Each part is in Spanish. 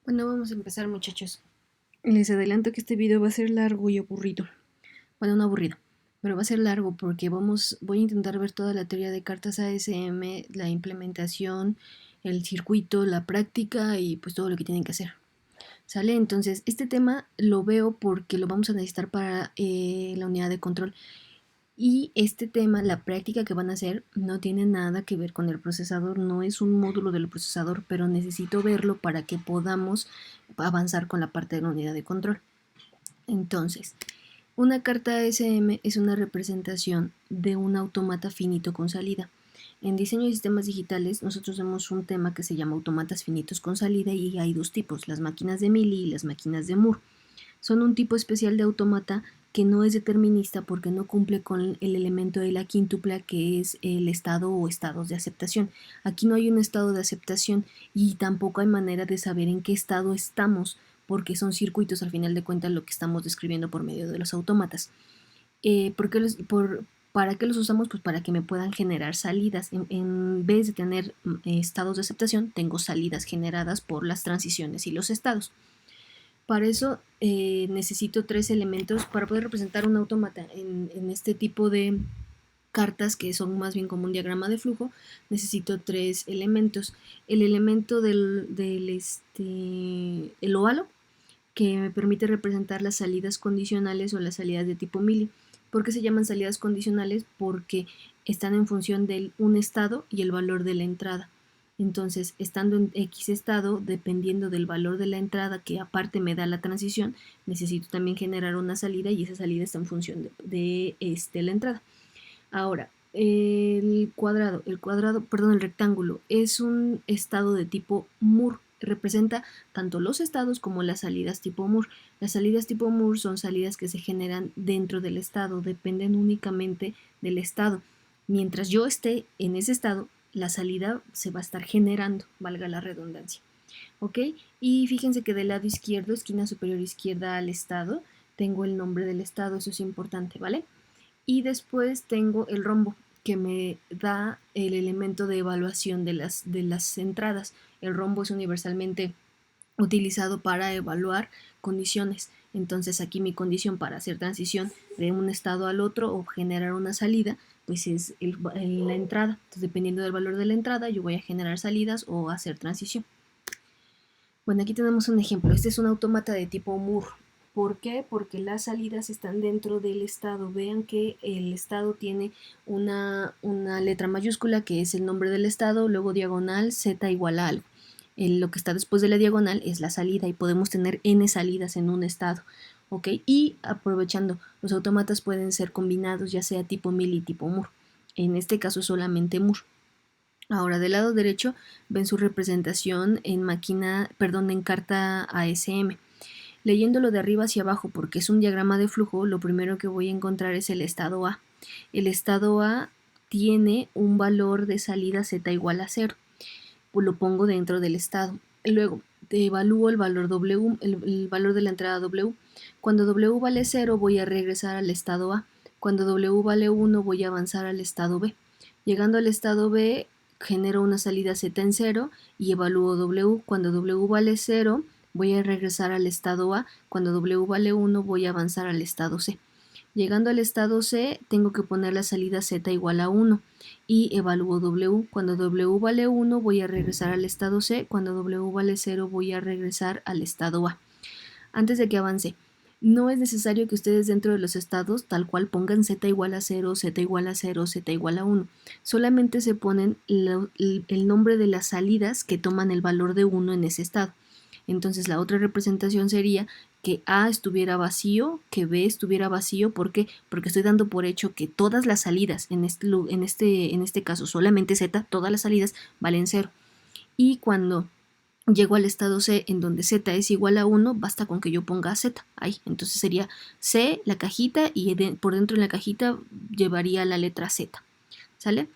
Bueno, vamos a empezar, muchachos. Les adelanto que este video va a ser largo y aburrido. Bueno, no aburrido, pero va a ser largo porque voy a intentar ver toda la teoría de cartas ASM, la implementación, el circuito, la práctica y pues todo lo que tienen que hacer. ¿Sale? Entonces, este tema lo veo porque lo vamos a necesitar para la unidad de control. Y este tema, la práctica que van a hacer, no tiene nada que ver con el procesador, no es un módulo del procesador, pero necesito verlo para que podamos avanzar con la parte de la unidad de control. Entonces, una carta ASM es una representación de un automata finito con salida. En diseño de sistemas digitales nosotros vemos un tema que se llama automatas finitos con salida y hay dos tipos, las máquinas de Mealy y las máquinas de Moore. Son un tipo especial de autómata que no es determinista porque no cumple con el elemento de la quíntupla, que es el estado o estados de aceptación. Aquí no hay un estado de aceptación y tampoco hay manera de saber en qué estado estamos, porque son circuitos al final de cuentas lo que estamos describiendo por medio de los autómatas. ¿Para qué los usamos? Pues para que me puedan generar salidas. En vez de tener estados de aceptación, tengo salidas generadas por las transiciones y los estados. Para eso necesito tres elementos para poder representar un autómata en este tipo de cartas que son más bien como un diagrama de flujo. Necesito tres elementos. El elemento el óvalo, que me permite representar las salidas condicionales o las salidas de tipo Mealy. ¿Por qué se llaman salidas condicionales? Porque están en función de un estado y el valor de la entrada. Entonces, estando en X estado, dependiendo del valor de la entrada, que aparte me da la transición, necesito también generar una salida y esa salida está en función de la entrada. Ahora, el rectángulo es un estado de tipo Moore. Representa tanto los estados como las salidas tipo Moore. Las salidas tipo Moore son salidas que se generan dentro del estado, dependen únicamente del estado. Mientras yo esté en ese estado, la salida se va a estar generando, valga la redundancia. ¿Ok? Y fíjense que del lado izquierdo, esquina superior izquierda al estado, tengo el nombre del estado, eso es importante, ¿vale? Y después tengo el rombo, que me da el elemento de evaluación de las entradas. El rombo es universalmente utilizado para evaluar condiciones. Entonces aquí mi condición para hacer transición de un estado al otro o generar una salida, pues es la entrada. Entonces, dependiendo del valor de la entrada, yo voy a generar salidas o hacer transición. Bueno, aquí tenemos un ejemplo. Este es un autómata de tipo Moore. ¿Por qué? Porque las salidas están dentro del estado. Vean que el estado tiene una letra mayúscula que es el nombre del estado, luego diagonal z igual a algo. Lo que está después de la diagonal es la salida y podemos tener n salidas en un estado. ¿Ok? Y aprovechando, los autómatas pueden ser combinados ya sea tipo Mealy y tipo Moore. En este caso solamente Moore. Ahora, del lado derecho ven su representación en carta ASM. Leyéndolo de arriba hacia abajo, porque es un diagrama de flujo, lo primero que voy a encontrar es el estado A. El estado A tiene un valor de salida z igual a 0. Pues lo pongo dentro del estado. Luego, evalúo el valor W, el valor de la entrada W. Cuando W vale 0, voy a regresar al estado A. Cuando W vale 1, voy a avanzar al estado B. Llegando al estado B, genero una salida Z en 0 y evalúo W. Cuando W vale 0, voy a regresar al estado A. Cuando W vale 1, voy a avanzar al estado C. Llegando al estado C, tengo que poner la salida Z igual a 1 y evalúo W. Cuando W vale 1, voy a regresar al estado C. Cuando W vale 0, voy a regresar al estado A. Antes de que avance, no es necesario que ustedes dentro de los estados tal cual pongan Z igual a 0, Z igual a 0, Z igual a 1. Solamente se ponen el nombre de las salidas que toman el valor de 1 en ese estado. Entonces la otra representación sería que A estuviera vacío, que B estuviera vacío. ¿Por qué? Porque estoy dando por hecho que todas las salidas, en este caso solamente Z, todas las salidas valen 0. Y cuando llego al estado C, en donde Z es igual a 1, basta con que yo ponga Z ahí. Entonces sería C, la cajita, y por dentro de la cajita llevaría la letra Z. ¿Sale?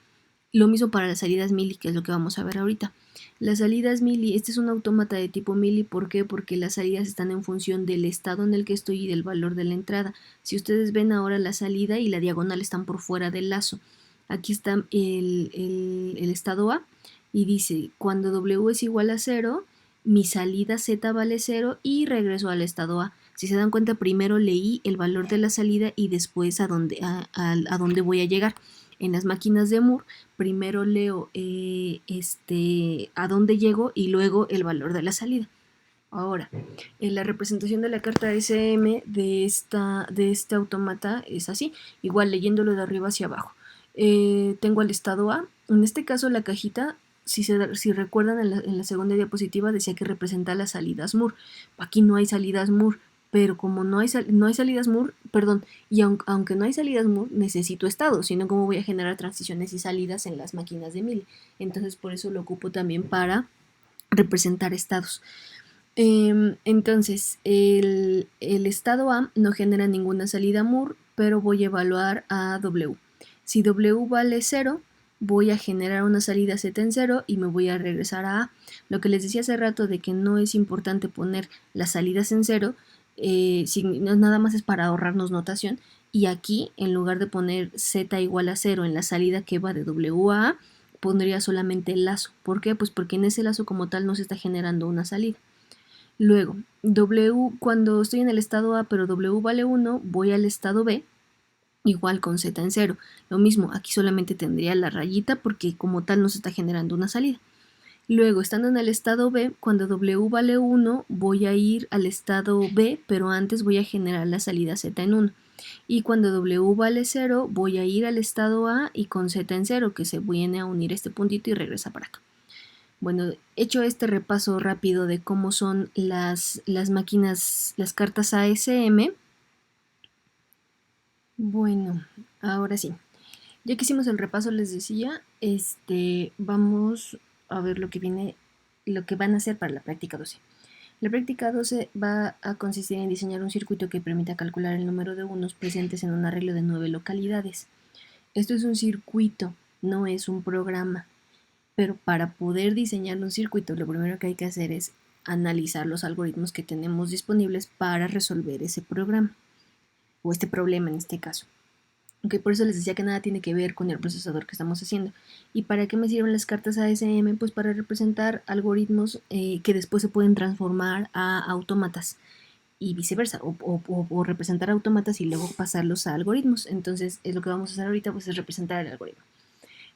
Lo mismo para las salidas Mealy, que es lo que vamos a ver ahorita. Las salidas Mealy, este es un autómata de tipo Mealy. ¿Por qué? Porque las salidas están en función del estado en el que estoy y del valor de la entrada. Si ustedes ven ahora, la salida y la diagonal están por fuera del lazo. Aquí está el estado A y dice, cuando W es igual a 0, mi salida Z vale 0 y regreso al estado A. Si se dan cuenta, primero leí el valor de la salida y después a dónde voy a llegar. En las máquinas de Moore, primero leo a dónde llego y luego el valor de la salida. Ahora, en la representación de la carta SM de este automata es así, igual leyéndolo de arriba hacia abajo. Tengo el estado A. En este caso, la cajita, si recuerdan, en la segunda diapositiva decía que representa las salidas Moore. Aquí no hay salidas Moore, pero como no hay salidas Moore, perdón, y aunque no hay salidas Moore, necesito estado, sino cómo voy a generar transiciones y salidas en las máquinas de Mealy. Entonces, por eso lo ocupo también para representar estados. Entonces, el estado A no genera ninguna salida Moore, pero voy a evaluar a W. Si W vale 0, voy a generar una salida Z en 0 y me voy a regresar a A. Lo que les decía hace rato de que no es importante poner las salidas en 0, nada más es para ahorrarnos notación. Y aquí, en lugar de poner Z igual a 0 en la salida que va de W a A, pondría solamente el lazo. ¿Por qué? Pues porque en ese lazo como tal no se está generando una salida. Luego, W, cuando estoy en el estado A, pero W vale 1, voy al estado B, igual con Z en 0. Lo mismo, aquí solamente tendría la rayita porque como tal no se está generando una salida. Luego, estando en el estado B, cuando W vale 1, voy a ir al estado B, pero antes voy a generar la salida Z en 1. Y cuando W vale 0, voy a ir al estado A y con Z en 0, que se viene a unir este puntito y regresa para acá. Bueno, hecho este repaso rápido de cómo son las máquinas, las cartas ASM, bueno, ahora sí. Ya que hicimos el repaso, les decía, vamos a ver lo que van a hacer para la práctica 12. La práctica 12 va a consistir en diseñar un circuito que permita calcular el número de unos presentes en un arreglo de 9 localidades. Esto es un circuito, no es un programa. Pero para poder diseñar un circuito, lo primero que hay que hacer es analizar los algoritmos que tenemos disponibles para resolver ese programa, o este problema en este caso. Okay, por eso les decía que nada tiene que ver con el procesador que estamos haciendo. ¿Y para qué me sirven las cartas ASM? Pues para representar algoritmos que después se pueden transformar a autómatas y viceversa, o representar autómatas y luego pasarlos a algoritmos. Entonces, lo que vamos a hacer ahorita pues, es representar el algoritmo.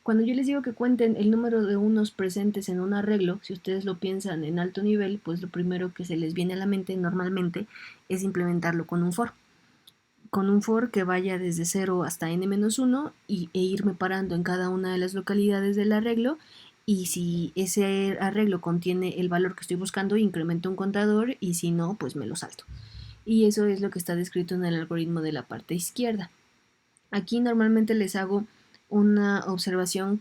Cuando yo les digo que cuenten el número de unos presentes en un arreglo, si ustedes lo piensan en alto nivel, pues lo primero que se les viene a la mente normalmente es implementarlo con un for. Con un for que vaya desde 0 hasta n-1 e irme parando en cada una de las localidades del arreglo, y si ese arreglo contiene el valor que estoy buscando, incremento un contador, y si no, pues me lo salto. Y eso es lo que está descrito en el algoritmo de la parte izquierda. Aquí normalmente les hago una observación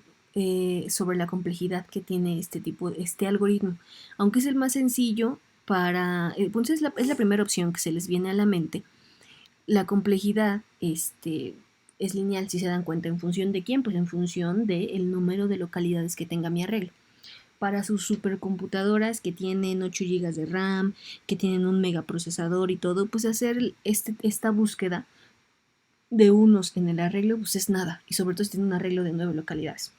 sobre la complejidad que tiene este algoritmo. Aunque es el más sencillo pues es la primera opción que se les viene a la mente. La complejidad es lineal, si se dan cuenta. ¿En función de quién? Pues en función del número de localidades que tenga mi arreglo. Para sus supercomputadoras que tienen 8 GB de RAM, que tienen un megaprocesador y todo, pues hacer esta búsqueda de unos en el arreglo pues es nada, y sobre todo si tienen un arreglo de 9 localidades.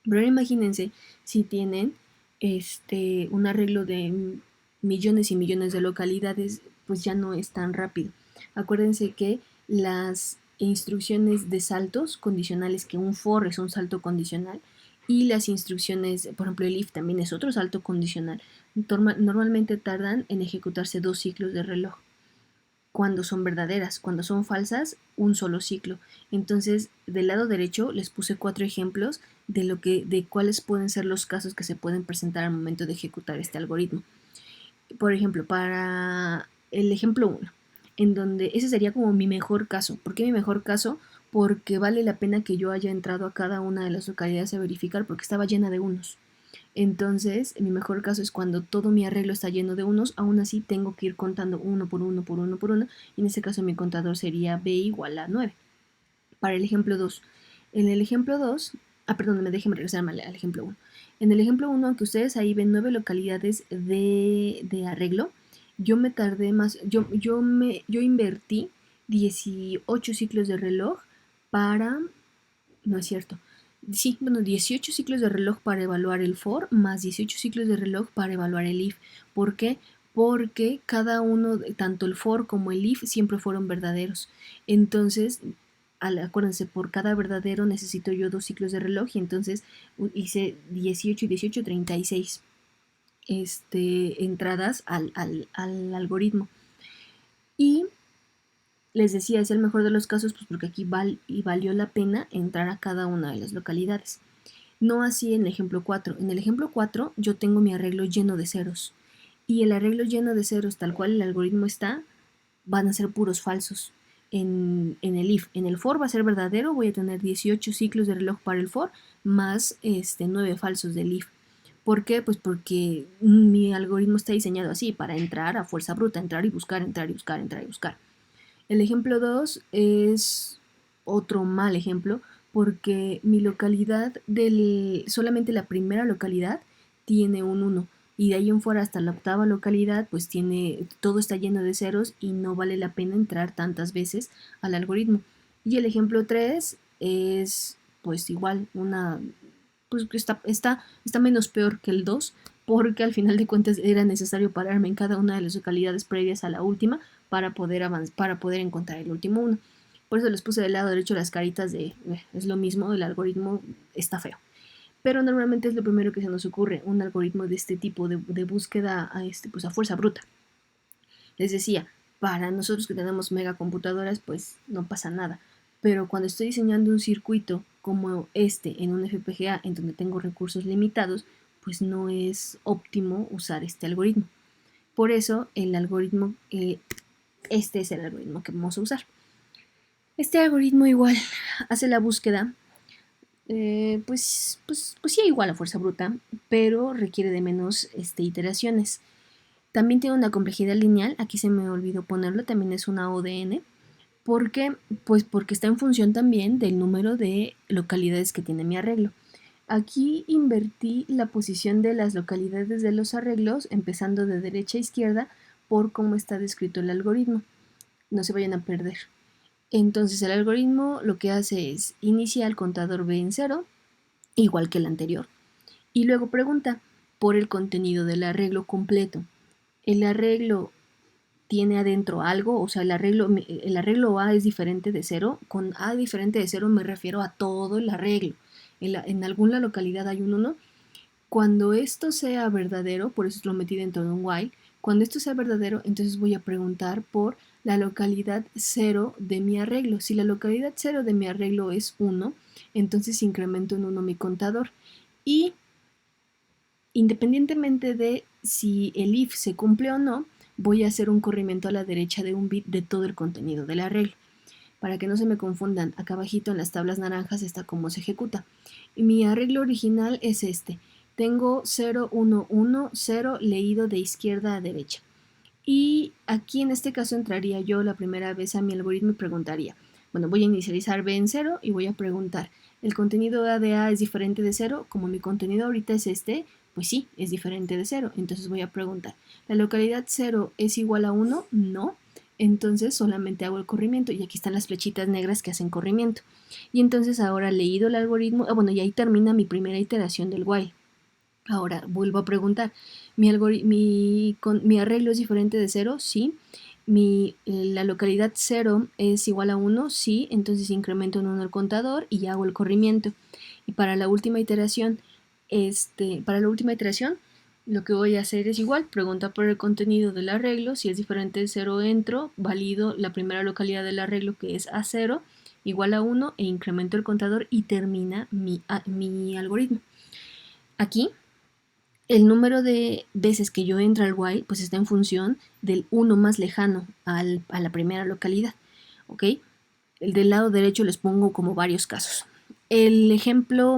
Pero ahora imagínense si tienen un arreglo de millones y millones de localidades, pues ya no es tan rápido. Acuérdense que las instrucciones de saltos condicionales, que un for es un salto condicional, y las instrucciones, por ejemplo el if también es otro salto condicional, normalmente tardan en ejecutarse 2 ciclos de reloj cuando son verdaderas. Cuando son falsas, un solo ciclo. Entonces, del lado derecho les puse 4 ejemplos de cuáles pueden ser los casos que se pueden presentar al momento de ejecutar este algoritmo. Por ejemplo, para el ejemplo 1, en donde ese sería como mi mejor caso. ¿Por qué mi mejor caso? Porque vale la pena que yo haya entrado a cada una de las localidades a verificar, porque estaba llena de unos. Entonces, mi mejor caso es cuando todo mi arreglo está lleno de unos, aún así tengo que ir contando uno por uno, por uno, por uno, y en este caso mi contador sería b igual a 9. Para el ejemplo 2, en el ejemplo 2, perdón, déjenme regresar al ejemplo 1. En el ejemplo 1, aunque ustedes ahí ven 9 localidades de arreglo, yo me tardé más, yo invertí 18 ciclos de reloj para, no es cierto, Sí, bueno, 18 ciclos de reloj para evaluar el for más 18 ciclos de reloj para evaluar el if. ¿Por qué? Porque cada uno, tanto el for como el if, siempre fueron verdaderos. Entonces, acuérdense, por cada verdadero necesito yo 2 ciclos de reloj y entonces hice 18 y 18, 36 entradas al algoritmo. Y les decía, es el mejor de los casos, pues porque aquí valió la pena entrar a cada una de las localidades. No así en el ejemplo 4. En el ejemplo 4 yo tengo mi arreglo lleno de ceros. Y el arreglo lleno de ceros, tal cual el algoritmo está, van a ser puros falsos. En el if, en el for va a ser verdadero, voy a tener 18 ciclos de reloj para el for, más 9 falsos del if. ¿Por qué? Pues porque mi algoritmo está diseñado así, para entrar a fuerza bruta, entrar y buscar, entrar y buscar, entrar y buscar. El ejemplo 2 es otro mal ejemplo porque mi localidad solamente la primera localidad tiene un 1 y de ahí en fuera hasta la octava localidad pues todo está lleno de ceros y no vale la pena entrar tantas veces al algoritmo. Y el ejemplo 3 es pues igual pues está menos peor que el 2 porque al final de cuentas era necesario pararme en cada una de las localidades previas a la última para poder encontrar el último uno. Por eso les puse del lado derecho las caritas de es lo mismo, el algoritmo está feo. Pero normalmente es lo primero que se nos ocurre, un algoritmo de este tipo de búsqueda pues a fuerza bruta. Les decía, para nosotros que tenemos megacomputadoras, pues no pasa nada. Pero cuando estoy diseñando un circuito como en un FPGA en donde tengo recursos limitados, pues no es óptimo usar este algoritmo. Por eso el algoritmo, este es el algoritmo que vamos a usar. Este algoritmo igual hace la búsqueda, pues sí, igual a fuerza bruta, pero requiere de menos iteraciones. También tiene una complejidad lineal, aquí se me olvidó ponerlo, también es una ODN. ¿Por qué? Pues porque está en función también del número de localidades que tiene mi arreglo. Aquí invertí la posición de las localidades de los arreglos, empezando de derecha a izquierda, por cómo está descrito el algoritmo. No se vayan a perder. Entonces el algoritmo lo que hace es inicia el contador B en 0, igual que el anterior, y luego pregunta por el contenido del arreglo completo. El arreglo tiene adentro algo, o sea, el arreglo A es diferente de 0. Con A diferente de 0 me refiero a todo el arreglo. En alguna localidad hay un 1. Cuando esto sea verdadero, por eso lo metí dentro de un while, cuando esto sea verdadero, entonces voy a preguntar por la localidad 0 de mi arreglo. Si la localidad 0 de mi arreglo es 1, entonces incremento en 1 mi contador. Y independientemente de si el if se cumple o no, voy a hacer un corrimiento a la derecha de un bit de todo el contenido del arreglo. Para que no se me confundan, acá abajito en las tablas naranjas está cómo se ejecuta. Y mi arreglo original es este. Tengo 0, 1, 1, 0 leído de izquierda a derecha. Y aquí en este caso entraría yo la primera vez a mi algoritmo y preguntaría, bueno, voy a inicializar B en 0 y voy a preguntar, ¿el contenido A de A es diferente de 0? Como mi contenido ahorita es pues sí, es diferente de 0. Entonces voy a preguntar, ¿la localidad 0 es igual a 1? No. Entonces solamente hago el corrimiento y aquí están las flechitas negras que hacen corrimiento. Y entonces ahora leído el algoritmo, bueno, y ahí termina mi primera iteración del while. Ahora vuelvo a preguntar, ¿mi arreglo es diferente de 0? Sí. La localidad 0 es igual a 1, sí, entonces incremento en 1 el contador y hago el corrimiento. Y para la última iteración, lo que voy a hacer es igual, pregunta por el contenido del arreglo, si es diferente de 0 entro, valido la primera localidad del arreglo que es A0 igual a 1 e incremento el contador y termina mi algoritmo. Aquí el número de veces que yo entro al while pues está en función del 1 más lejano a la primera localidad, ¿ok? El del lado derecho les pongo como varios casos. El ejemplo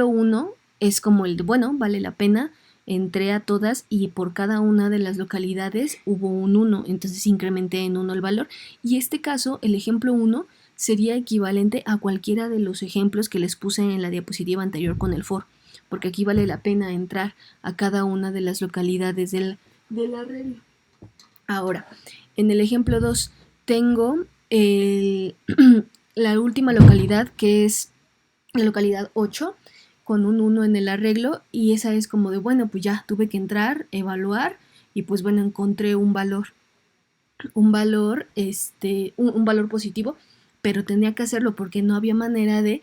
1 es como el de, bueno, vale la pena, entré a todas y por cada una de las localidades hubo un 1, entonces incrementé en 1 el valor. Y este caso, el ejemplo 1 sería equivalente a cualquiera de los ejemplos que les puse en la diapositiva anterior con el for, porque aquí vale la pena entrar a cada una de las localidades del arreglo. Ahora, en el ejemplo 2 tengo la última localidad que es la localidad 8 con un 1 en el arreglo, y esa es como de, bueno, pues ya tuve que entrar, evaluar, y pues bueno, encontré un valor positivo, pero tenía que hacerlo porque no había manera de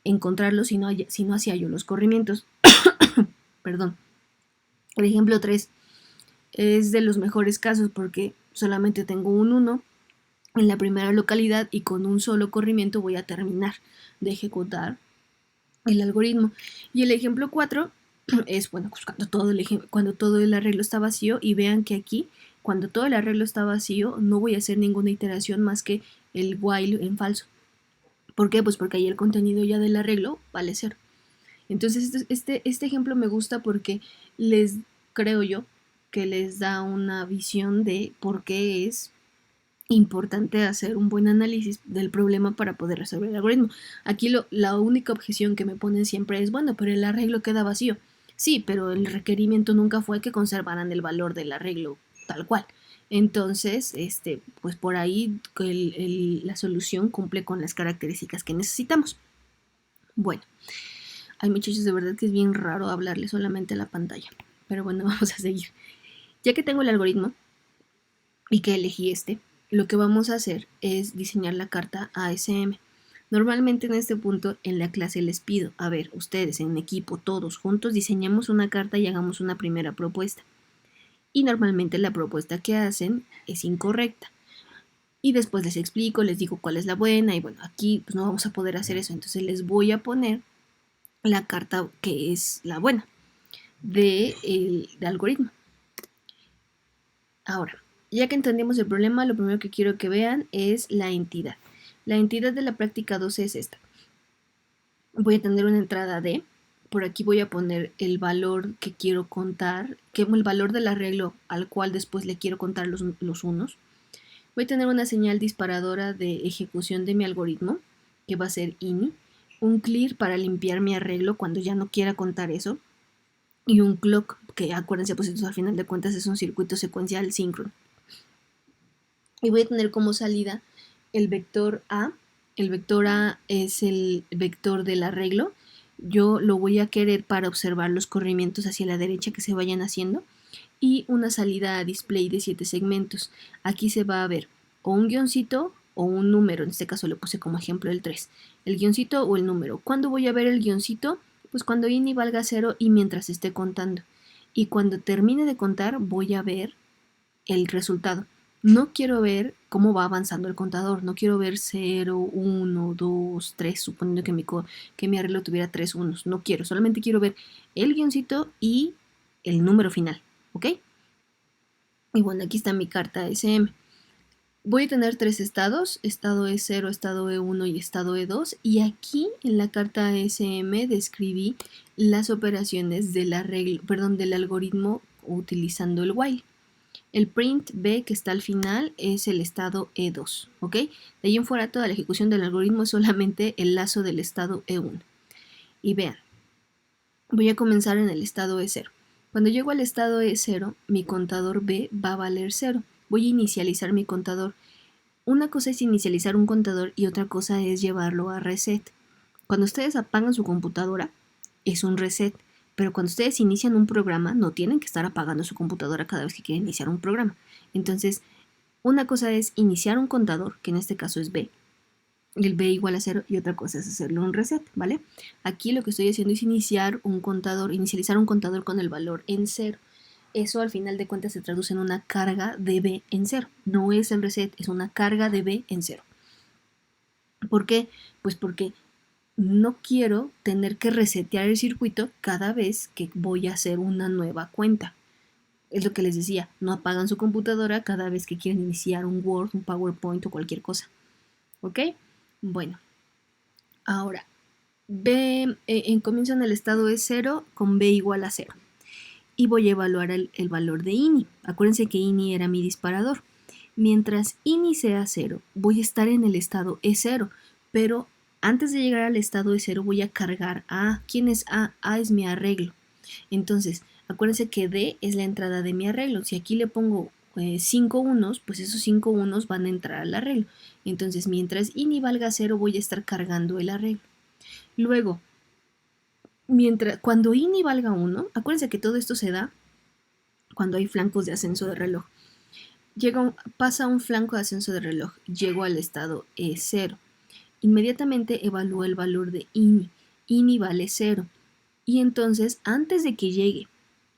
encontrarlo si no hacía yo los corrimientos. Perdón. El ejemplo 3 es de los mejores casos porque solamente tengo un 1 en la primera localidad y con un solo corrimiento voy a terminar de ejecutar el algoritmo. Y el ejemplo 4 es, bueno, pues cuando todo el arreglo está vacío, y vean que aquí, cuando todo el arreglo está vacío, no voy a hacer ninguna iteración más que el while en falso. ¿Por qué? Pues porque ahí el contenido ya del arreglo vale 0. Entonces este ejemplo me gusta porque creo yo, que les da una visión de por qué es importante hacer un buen análisis del problema para poder resolver el algoritmo. Aquí la única objeción que me ponen siempre es, bueno, pero el arreglo queda vacío. Sí, pero el requerimiento nunca fue que conservaran el valor del arreglo tal cual. Entonces, pues por ahí la solución cumple con las características que necesitamos. Bueno, hay muchachos, de verdad que es bien raro hablarle solamente a la pantalla. Pero bueno, vamos a seguir. Ya que tengo el algoritmo y que elegí lo que vamos a hacer es diseñar la carta ASM. Normalmente en este punto en la clase les pido, a ver, ustedes en equipo, todos juntos, diseñemos una carta y hagamos una primera propuesta. Y normalmente la propuesta que hacen es incorrecta. Y después les explico, les digo cuál es la buena, y bueno, aquí pues no vamos a poder hacer eso. Entonces les voy a poner la carta que es la buena de algoritmo. Ahora, ya que entendimos el problema, lo primero que quiero que vean es la entidad. La entidad de la práctica 12 es esta. Voy a tener una entrada D. Por aquí voy a poner el valor que quiero contar, el valor del arreglo al cual después le quiero contar los unos. Voy a tener una señal disparadora de ejecución de mi algoritmo, que va a ser ini. Un clear para limpiar mi arreglo cuando ya no quiera contar eso. Y un clock, que acuérdense, pues esto al final de cuentas es un circuito secuencial síncrono. Y voy a tener como salida el vector A. El vector A es el vector del arreglo. Yo lo voy a querer para observar los corrimientos hacia la derecha que se vayan haciendo. Y una salida a display de 7 segmentos. Aquí se va a ver o un guioncito o un número. En este caso le puse como ejemplo el 3. El guioncito o el número. ¿Cuándo voy a ver el guioncito? Pues cuando ini valga 0 y mientras esté contando. Y cuando termine de contar voy a ver el resultado. No quiero ver cómo va avanzando el contador, no quiero ver 0, 1, 2, 3, suponiendo que mi arreglo tuviera 3 unos. No quiero, solamente quiero ver el guioncito y el número final, ¿ok? Y bueno, aquí está mi carta SM. Voy a tener 3 estados, estado E0, estado E1 y estado E2, y aquí en la carta SM describí las operaciones del algoritmo utilizando el while. El print B que está al final es el estado E2, ¿ok? De ahí en fuera toda la ejecución del algoritmo es solamente el lazo del estado E1. Y vean, voy a comenzar en el estado E0. Cuando llego al estado E0, mi contador B va a valer 0. Voy a inicializar mi contador. Una cosa es inicializar un contador y otra cosa es llevarlo a reset. Cuando ustedes apagan su computadora, es un reset. Pero cuando ustedes inician un programa, no tienen que estar apagando su computadora cada vez que quieren iniciar un programa. Entonces, una cosa es iniciar un contador, que en este caso es B, el B igual a 0, y otra cosa es hacerle un reset, ¿vale? Aquí lo que estoy haciendo es inicializar un contador con el valor en 0. Eso al final de cuentas se traduce en una carga de B en 0. No es el reset, es una carga de B en 0. ¿Por qué? Pues porque no quiero tener que resetear el circuito cada vez que voy a hacer una nueva cuenta. Es lo que les decía, no apagan su computadora cada vez que quieren iniciar un Word, un PowerPoint o cualquier cosa. ¿Ok? Bueno, ahora, comienzo en el estado de 0 con B igual a 0. Y voy a evaluar el valor de ini. Acuérdense que ini era mi disparador. Mientras ini sea 0, voy a estar en el estado E0, pero antes de llegar al estado E0 voy a cargar A. ¿Quién es A? A es mi arreglo. Entonces, acuérdense que D es la entrada de mi arreglo. Si aquí le pongo 5 unos, pues esos 5 unos van a entrar al arreglo. Entonces, mientras ini valga 0, voy a estar cargando el arreglo. Luego, cuando INI valga 1, acuérdense que todo esto se da cuando hay flancos de ascenso de reloj. Pasa un flanco de ascenso de reloj, llego al estado E0. Inmediatamente evalúo el valor de INI. INI vale 0. Y entonces, antes de que llegue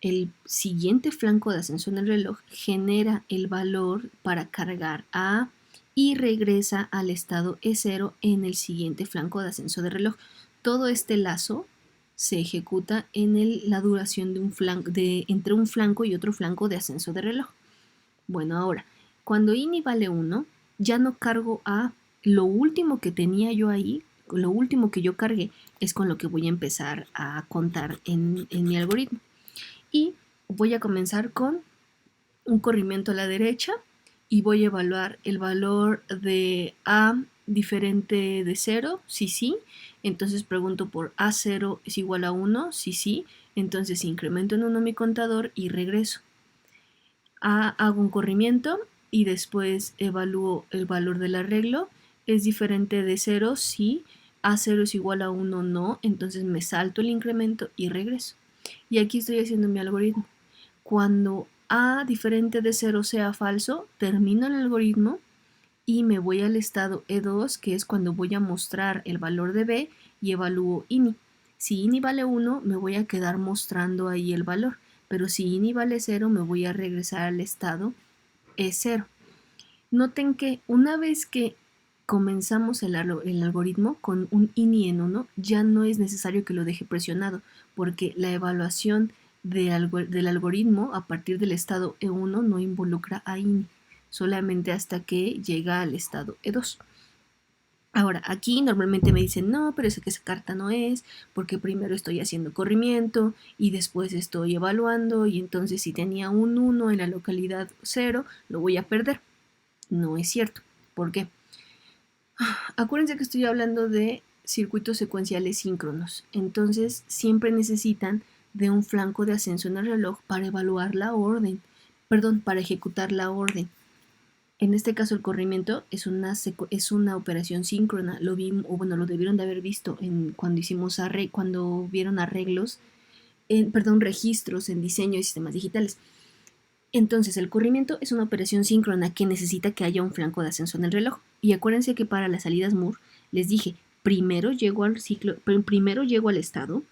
el siguiente flanco de ascenso en el reloj, genera el valor para cargar a A y regresa al estado E0 en el siguiente flanco de ascenso de reloj. Todo este lazo se ejecuta en la duración de entre un flanco y otro flanco de ascenso de reloj. Bueno, ahora, cuando INI vale 1, ya no cargo A. Lo último que tenía yo ahí, lo último que yo cargué, es con lo que voy a empezar a contar en mi algoritmo. Y voy a comenzar con un corrimiento a la derecha y voy a evaluar el valor de A diferente de 0, sí. Entonces pregunto por A0 es igual a 1, sí. Entonces incremento en 1 mi contador y regreso. Hago un corrimiento y después evalúo el valor del arreglo. Es diferente de 0, sí. A0 es igual a 1, no. Entonces me salto el incremento y regreso. Y aquí estoy haciendo mi algoritmo. Cuando A diferente de 0 sea falso, termino el algoritmo y me voy al estado E2, que es cuando voy a mostrar el valor de B y evalúo INI. Si INI vale 1, me voy a quedar mostrando ahí el valor, pero si INI vale 0, me voy a regresar al estado E0. Noten que una vez que comenzamos el algoritmo con un INI en 1, ya no es necesario que lo deje presionado, porque la evaluación del algoritmo a partir del estado E1 no involucra a INI, solamente hasta que llega al estado E2. Ahora, aquí normalmente me dicen, no, pero es que esa carta no es, porque primero estoy haciendo corrimiento y después estoy evaluando, y entonces si tenía un 1 en la localidad 0, lo voy a perder. No es cierto. ¿Por qué? Acuérdense que estoy hablando de circuitos secuenciales síncronos, entonces siempre necesitan de un flanco de ascenso en el reloj para evaluar la orden, para ejecutar la orden. En este caso el corrimiento es una operación síncrona, lo debieron de haber visto cuando vieron registros en diseño de sistemas digitales. Entonces, el corrimiento es una operación síncrona que necesita que haya un flanco de ascenso en el reloj. Y acuérdense que para las salidas Moore les dije, primero llego al estado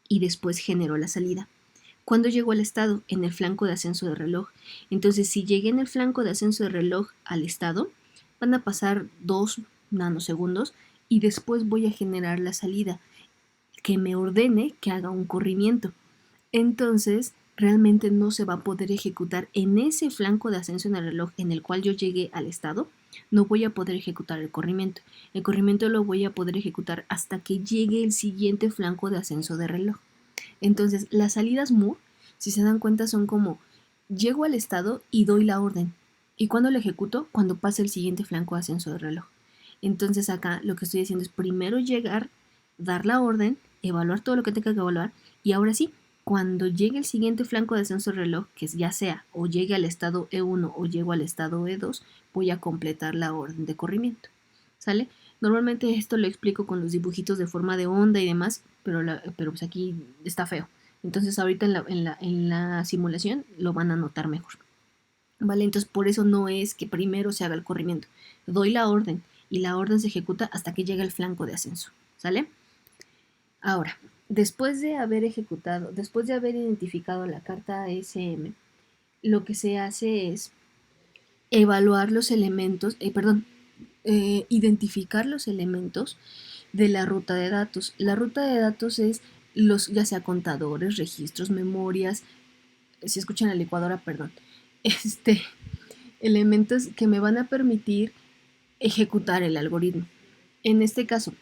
y después genero la salida. ¿Cuándo llego al estado? En el flanco de ascenso de reloj. Entonces, si llegué en el flanco de ascenso de reloj al estado, van a pasar 2 nanosegundos y después voy a generar la salida que me ordene que haga un corrimiento. Entonces, realmente no se va a poder ejecutar en ese flanco de ascenso en el reloj en el cual yo llegué al estado, no voy a poder ejecutar el corrimiento. El corrimiento lo voy a poder ejecutar hasta que llegue el siguiente flanco de ascenso de reloj. Entonces, las salidas Moore, si se dan cuenta, son como llego al estado y doy la orden. ¿Y cuándo lo ejecuto? Cuando pase el siguiente flanco de ascenso de reloj. Entonces acá lo que estoy haciendo es primero llegar, dar la orden, evaluar todo lo que tenga que evaluar y ahora sí, cuando llegue el siguiente flanco de ascenso de reloj, que ya sea o llegue al estado E1 o llego al estado E2, voy a completar la orden de corrimiento. ¿Sale? Normalmente esto lo explico con los dibujitos de forma de onda y demás, pero pues aquí está feo. Entonces ahorita en la simulación lo van a notar mejor. ¿Vale? Entonces por eso no es que primero se haga el corrimiento. Doy la orden y la orden se ejecuta hasta que llegue el flanco de ascenso. ¿Sale? Ahora, después de haber identificado la carta ASM, lo que se hace es evaluar los elementos, identificar los elementos de la ruta de datos. La ruta de datos es ya sea contadores, registros, memorias, si escuchan la licuadora, perdón, elementos que me van a permitir ejecutar el algoritmo. En este caso,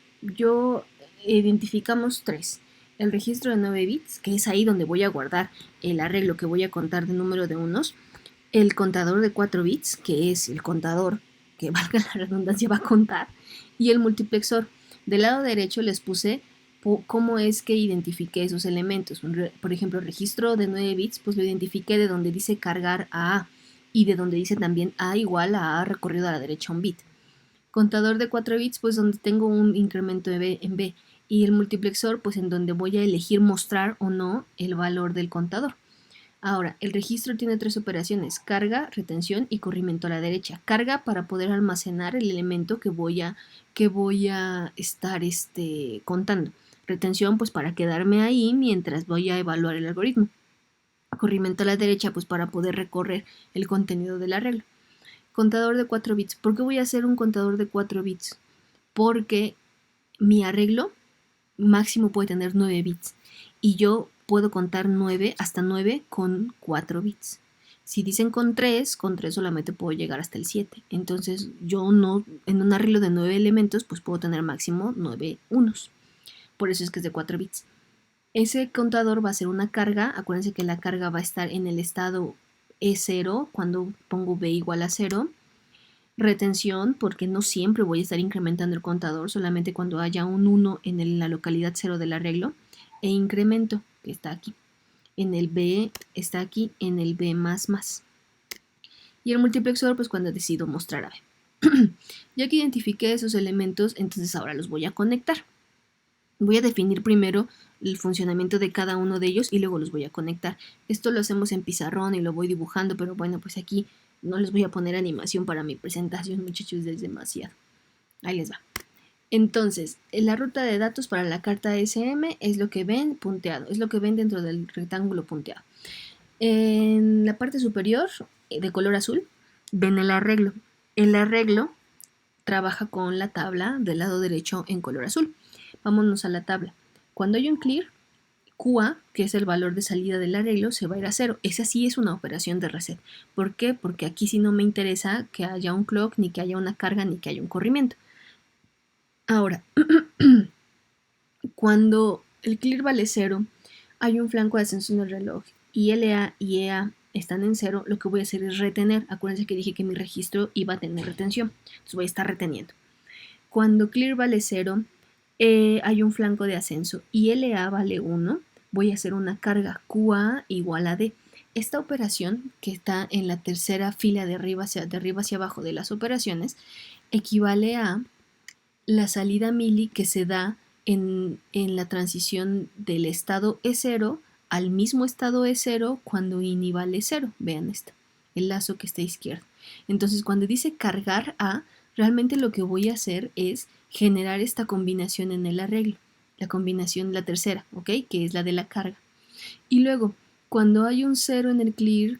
identificamos 3. El registro de 9 bits, que es ahí donde voy a guardar el arreglo que voy a contar de número de unos. El contador de 4 bits, que es el contador que, valga la redundancia, va a contar. Y el multiplexor. Del lado derecho les puse cómo es que identifiqué esos elementos. Por ejemplo, el registro de 9 bits, pues lo identifiqué de donde dice cargar a A y de donde dice también A igual a A recorrido a la derecha un bit. Contador de 4 bits, pues donde tengo un incremento en B. y el multiplexor pues en donde voy a elegir mostrar o no el valor del contador. Ahora, el registro tiene 3 operaciones: carga, retención y corrimiento a la derecha. Carga para poder almacenar el elemento que voy a estar contando. Retención pues para quedarme ahí mientras voy a evaluar el algoritmo. Corrimiento a la derecha pues para poder recorrer el contenido del arreglo. Contador de 4 bits. ¿Por qué voy a hacer un contador de 4 bits? Porque mi arreglo máximo puede tener 9 bits y yo puedo contar 9 hasta 9 con 4 bits. Si dicen con 3 solamente puedo llegar hasta el 7. Entonces yo no, en un arreglo de 9 elementos, pues puedo tener máximo 9 unos. Por eso es que es de 4 bits. Ese contador va a ser una carga. Acuérdense que la carga va a estar en el estado E0 cuando pongo B igual a 0. Retención, porque no siempre voy a estar incrementando el contador, solamente cuando haya un 1 en la localidad 0 del arreglo. E incremento, que está aquí. En el B está aquí, en el B++. Y el multiplexor, pues cuando decido mostrar a B. Ya que identifiqué esos elementos, entonces ahora los voy a conectar. Voy a definir primero el funcionamiento de cada uno de ellos y luego los voy a conectar. Esto lo hacemos en pizarrón y lo voy dibujando, pero bueno, pues aquí no les voy a poner animación para mi presentación, muchachos, es demasiado. Ahí les va. Entonces, la ruta de datos para la carta SM es lo que ven punteado, es lo que ven dentro del rectángulo punteado. En la parte superior, de color azul, ven el arreglo. El arreglo trabaja con la tabla del lado derecho en color azul. Vámonos a la tabla. Cuando hay un clear, QA, que es el valor de salida del arreglo, se va a ir a 0. Esa sí es una operación de reset. ¿Por qué? Porque aquí sí no me interesa que haya un clock, ni que haya una carga, ni que haya un corrimiento. Ahora, cuando el clear vale 0, hay un flanco de ascenso en el reloj y LA y EA están en 0, lo que voy a hacer es retener. Acuérdense que dije que mi registro iba a tener retención, entonces voy a estar reteniendo. Cuando clear vale 0, hay un flanco de ascenso y LA vale 1, voy a hacer una carga QA igual a D. Esta operación, que está en la tercera fila de arriba hacia abajo de las operaciones, equivale a la salida mili que se da en la transición del estado E0 al mismo estado E0 cuando INI vale 0. Vean esto, el lazo que está a izquierda. Entonces, cuando dice cargar a, realmente lo que voy a hacer es generar esta combinación en el arreglo. La combinación, la tercera, ¿ok? Que es la de la carga. Y luego, cuando hay un 0 en el clear,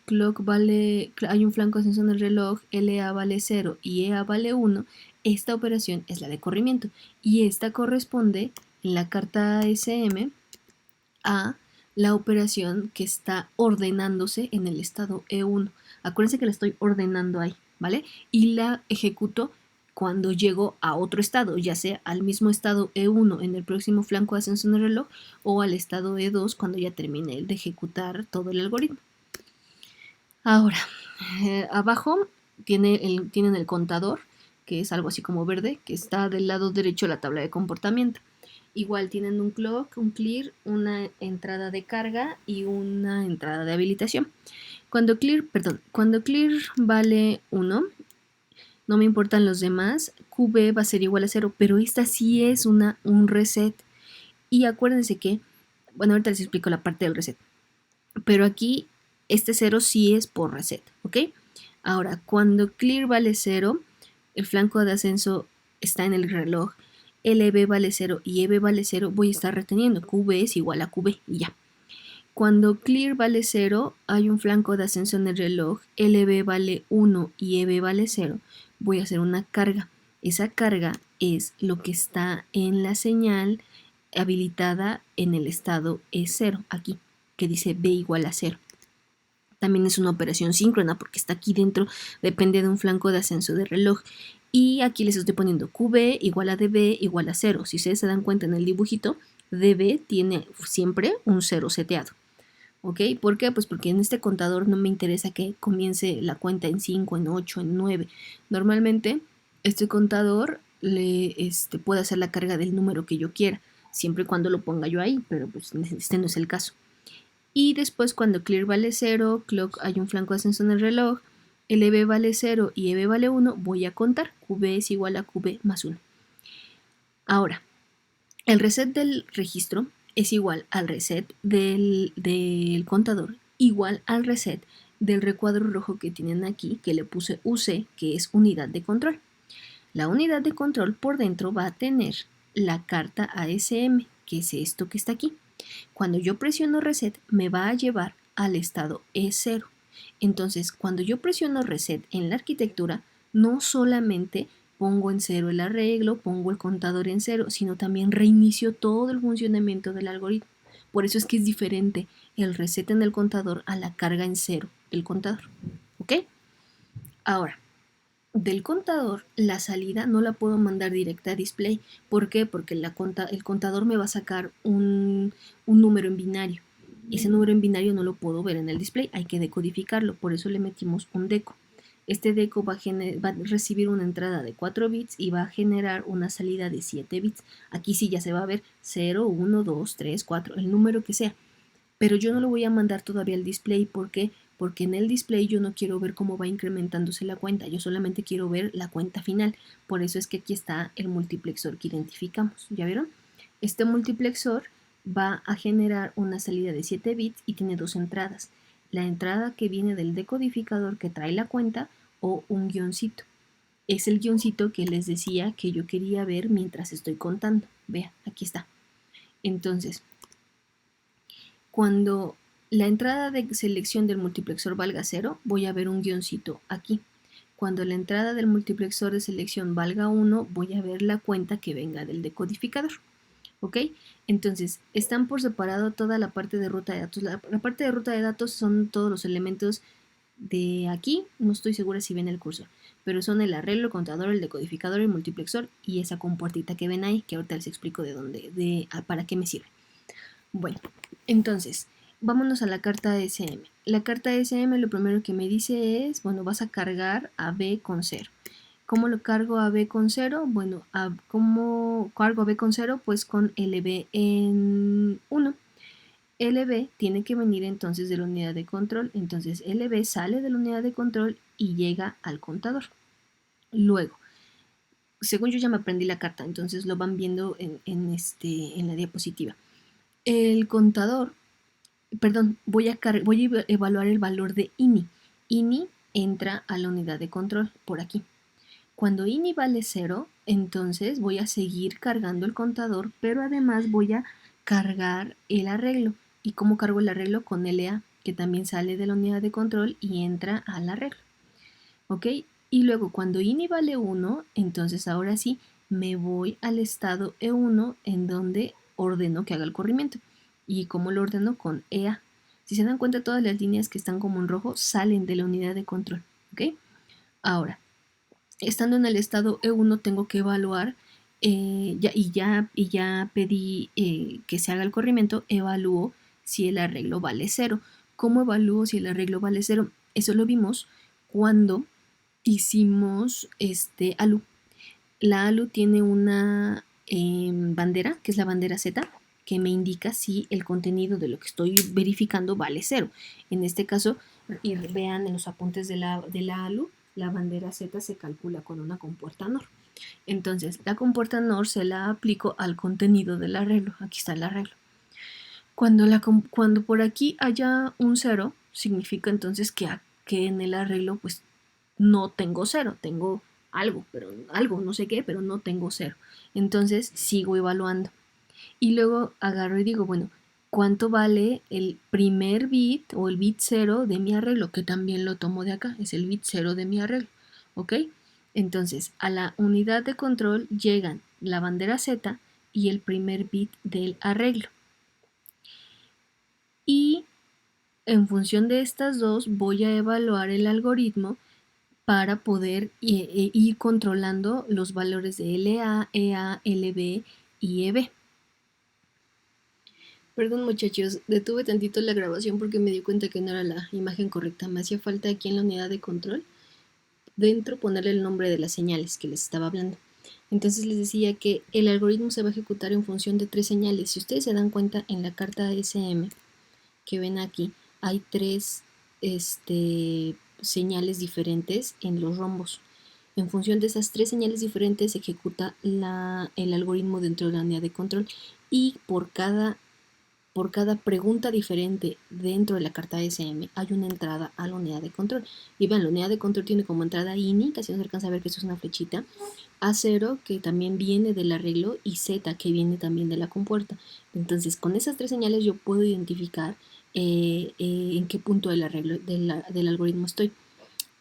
hay un flanco ascenso en el reloj, LA vale 0 y EA vale 1, esta operación es la de corrimiento. Y esta corresponde en la carta SM a la operación que está ordenándose en el estado E1. Acuérdense que la estoy ordenando ahí, ¿vale? Y la ejecuto cuando llego a otro estado, ya sea al mismo estado E1 en el próximo flanco de ascenso en el reloj o al estado E2 cuando ya termine de ejecutar todo el algoritmo. Ahora, abajo tienen el contador, que es algo así como verde, que está del lado derecho de la tabla de comportamiento. Igual tienen un clock, un clear, una entrada de carga y una entrada de habilitación. Cuando clear vale 1, no me importan los demás, QB va a ser igual a 0, pero esta sí es un reset. Y acuérdense que, bueno, ahorita les explico la parte del reset, pero aquí este 0 sí es por reset, ¿ok? Ahora, cuando clear vale 0, el flanco de ascenso está en el reloj, LB vale 0 y EB vale 0, voy a estar reteniendo. QB es igual a QB y ya. Cuando clear vale 0, hay un flanco de ascenso en el reloj, LB vale 1 y EB vale 0, voy a hacer una carga. Esa carga es lo que está en la señal habilitada en el estado E0, aquí, que dice B igual a 0. También es una operación síncrona porque está aquí dentro, depende de un flanco de ascenso de reloj. Y aquí les estoy poniendo QB igual a DB igual a 0. Si ustedes se dan cuenta en el dibujito, DB tiene siempre un 0 seteado. ¿Ok? ¿Por qué? Pues porque en este contador no me interesa que comience la cuenta en 5, en 8, en 9. Normalmente este contador puede hacer la carga del número que yo quiera, siempre y cuando lo ponga yo ahí, pero pues este no es el caso. Y después cuando clear vale 0, clock hay un flanco de ascenso en el reloj, LB vale 0 y EB vale 1, voy a contar. QB es igual a QB más 1. Ahora, El reset del registro es igual al reset del contador, igual al reset del recuadro rojo que tienen aquí, que le puse UC, que es unidad de control. La unidad de control por dentro va a tener la carta ASM, que es esto que está aquí. Cuando yo presiono reset, me va a llevar al estado E0. Entonces, cuando yo presiono reset en la arquitectura, no solamente pongo en cero el arreglo, pongo el contador en cero, sino también reinicio todo el funcionamiento del algoritmo. Por eso es que es diferente el reset en el contador a la carga en cero del contador. ¿Ok? Ahora, del contador, la salida no la puedo mandar directa a display. ¿Por qué? Porque el contador me va a sacar un número en binario. Ese número en binario no lo puedo ver en el display, hay que decodificarlo, por eso le metimos un deco. Este deco va a recibir una entrada de 4 bits y va a generar una salida de 7 bits. Aquí sí ya se va a ver 0, 1, 2, 3, 4, el número que sea. Pero yo no lo voy a mandar todavía al display. ¿Por qué? Porque en el display yo no quiero ver cómo va incrementándose la cuenta, yo solamente quiero ver la cuenta final. Por eso es que aquí está el multiplexor que identificamos. ¿Ya vieron? Este multiplexor va a generar una salida de 7 bits y tiene dos entradas. La entrada que viene del decodificador que trae la cuenta o un guioncito. Es el guioncito que les decía que yo quería ver mientras estoy contando. Vea, aquí está. Entonces, cuando la entrada de selección del multiplexor valga 0, voy a ver un guioncito aquí. Cuando la entrada del multiplexor de selección valga 1, voy a ver la cuenta que venga del decodificador. ¿Ok? Entonces, están por separado toda la parte de ruta de datos. La parte de ruta de datos son todos los elementos de aquí. No estoy segura si ven el cursor, pero son el arreglo, el contador, el decodificador, el multiplexor y esa compuertita que ven ahí, que ahorita les explico para qué me sirve. Bueno, entonces, vámonos a la carta SM. La carta SM lo primero que me dice es, bueno, vas a cargar a B con 0. ¿Cómo lo cargo a B con 0? Bueno, ¿cómo cargo a B con 0? Pues con LB en 1. LB tiene que venir entonces de la unidad de control. Entonces LB sale de la unidad de control y llega al contador. Luego, según yo ya me aprendí la carta, entonces lo van viendo en la diapositiva. El contador, perdón, voy a evaluar el valor de INI. INI entra a la unidad de control por aquí. Cuando INI vale 0, entonces voy a seguir cargando el contador, pero además voy a cargar el arreglo. ¿Y cómo cargo el arreglo? Con LA, que también sale de la unidad de control y entra al arreglo. ¿Ok? Y luego cuando INI vale 1, entonces ahora sí me voy al estado E1 en donde ordeno que haga el corrimiento. ¿Y cómo lo ordeno? Con EA. Si se dan cuenta, todas las líneas que están como en rojo salen de la unidad de control. ¿Ok? Ahora, estando en el estado E1 tengo que evaluar ya pedí que se haga el corrimiento, evalúo si el arreglo vale 0. ¿Cómo evalúo si el arreglo vale 0? Eso lo vimos cuando hicimos ALU. La ALU tiene una bandera, que es la bandera Z, que me indica si el contenido de lo que estoy verificando vale 0. En este caso, y vean en los apuntes de la ALU, la bandera Z se calcula con una compuerta NOR. Entonces, la compuerta NOR se la aplico al contenido del arreglo. Aquí está el arreglo. Cuando por aquí haya un 0, significa entonces que en el arreglo pues no tengo 0, tengo algo, no sé qué, pero no tengo 0. Entonces sigo evaluando. Y luego agarro y digo, bueno, ¿cuánto vale el primer bit o el bit 0 de mi arreglo? Que también lo tomo de acá, es el bit 0 de mi arreglo. ¿Ok? Entonces, a la unidad de control llegan la bandera Z y el primer bit del arreglo. Y en función de estas dos voy a evaluar el algoritmo para poder ir controlando los valores de LA, EA, LB y EB. Perdón muchachos, detuve tantito la grabación porque me di cuenta que no era la imagen correcta. Me hacía falta aquí en la unidad de control, dentro ponerle el nombre de las señales que les estaba hablando. Entonces les decía que el algoritmo se va a ejecutar en función de 3 señales. Si ustedes se dan cuenta en la carta SM que ven aquí, hay 3 señales diferentes en los rombos. En función de esas tres señales diferentes se ejecuta el algoritmo dentro de la unidad de control y por cada pregunta diferente dentro de la carta SM hay una entrada a la unidad de control. Y vean, la unidad de control tiene como entrada INI, casi no se alcanza a ver que eso es una flechita, A0 que también viene del arreglo y Z que viene también de la compuerta. Entonces con esas tres señales yo puedo identificar en qué punto del arreglo del algoritmo estoy.